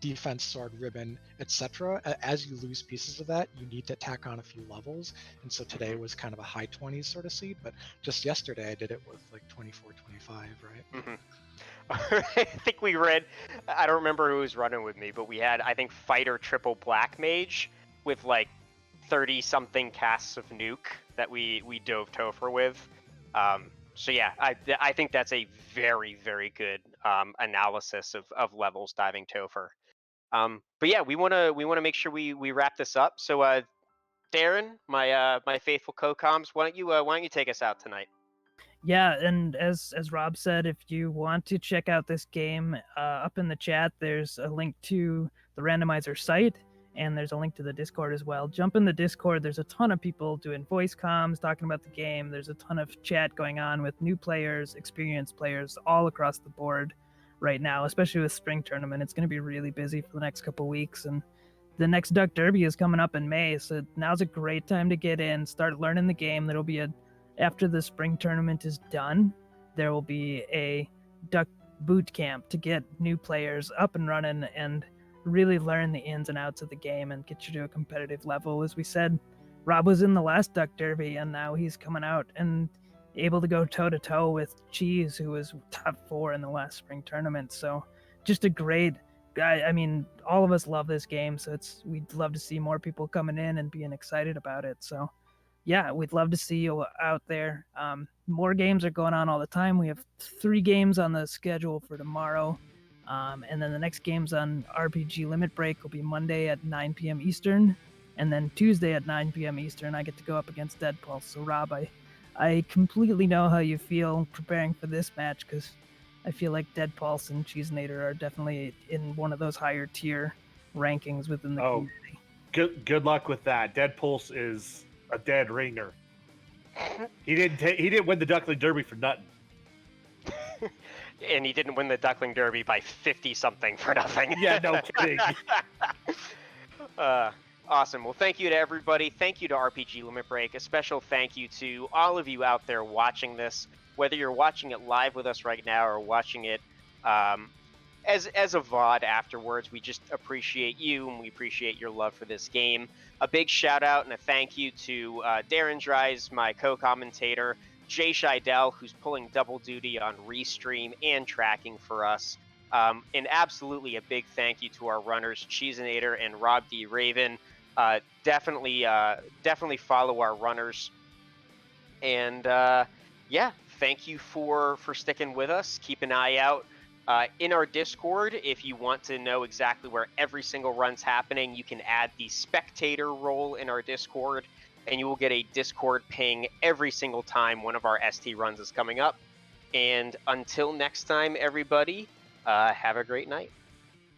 defense, sword, ribbon, etc., as you lose pieces of that, you need to tack on a few levels. And so today was kind of a high 20s sort of seed, but just yesterday I did it with like 24, 25, right? I think we read, I don't remember who was running with me, but we had, I think, fighter triple black mage with like 30 something casts of nuke that we dove Topher with. So yeah, I think that's a very, very good analysis of levels diving Topher. But yeah, we wanna make sure we wrap this up. So Darren, my faithful co-coms, why don't you take us out tonight? Yeah, and as Rob said, if you want to check out this game, up in the chat, there's a link to the Randomizer site, and there's a link to the Discord as well. Jump in the Discord. There's a ton of people doing voice comms, talking about the game. There's a ton of chat going on with new players, experienced players, all across the board right now, especially with spring tournament. It's going to be really busy for the next couple weeks, and the next Duck Derby is coming up in May, so now's a great time to get in, start learning the game. There'll be after the spring tournament is done, there will be a Duck boot camp to get new players up and running and really learn the ins and outs of the game and get you to a competitive level. As we said, Rob was in the last Duck Derby, and now he's coming out and able to go toe-to-toe with Cheese, who was top 4 in the last spring tournament. So just a great guy. I mean, all of us love this game, so we'd love to see more people coming in and being excited about it. So yeah, we'd love to see you out there. More games are going on all the time. We have 3 games on the schedule for tomorrow. And then the next games on RPG Limit Break will be Monday at 9 p.m. Eastern. And then Tuesday at 9 p.m. Eastern, I get to go up against Deadpulse. So Rob, I completely know how you feel preparing for this match, because I feel like Deadpulse and Cheezinator are definitely in one of those higher tier rankings within the community. Good luck with that. Deadpulse is a dead ringer. He didn't win the Duckling Derby for nothing. And he didn't win the Duckling Derby by 50 something for nothing. Yeah, no kidding. Awesome. Well, thank you to everybody. Thank you to RPG Limit Break. A special thank you to all of you out there watching this, whether you're watching it live with us right now or watching it as a VOD afterwards. We just appreciate you, and we appreciate your love for this game. A big shout out and a thank you to Darren Dries, my co-commentator, Jay Scheidel, who's pulling double duty on Restream and tracking for us. And absolutely a big thank you to our runners, Cheezinator and robdraven. Definitely follow our runners. And yeah, thank you for sticking with us. Keep an eye out in our Discord. If you want to know exactly where every single run's happening, you can add the spectator role in our Discord, and you will get a Discord ping every single time one of our ST runs is coming up. And until next time, everybody, have a great night.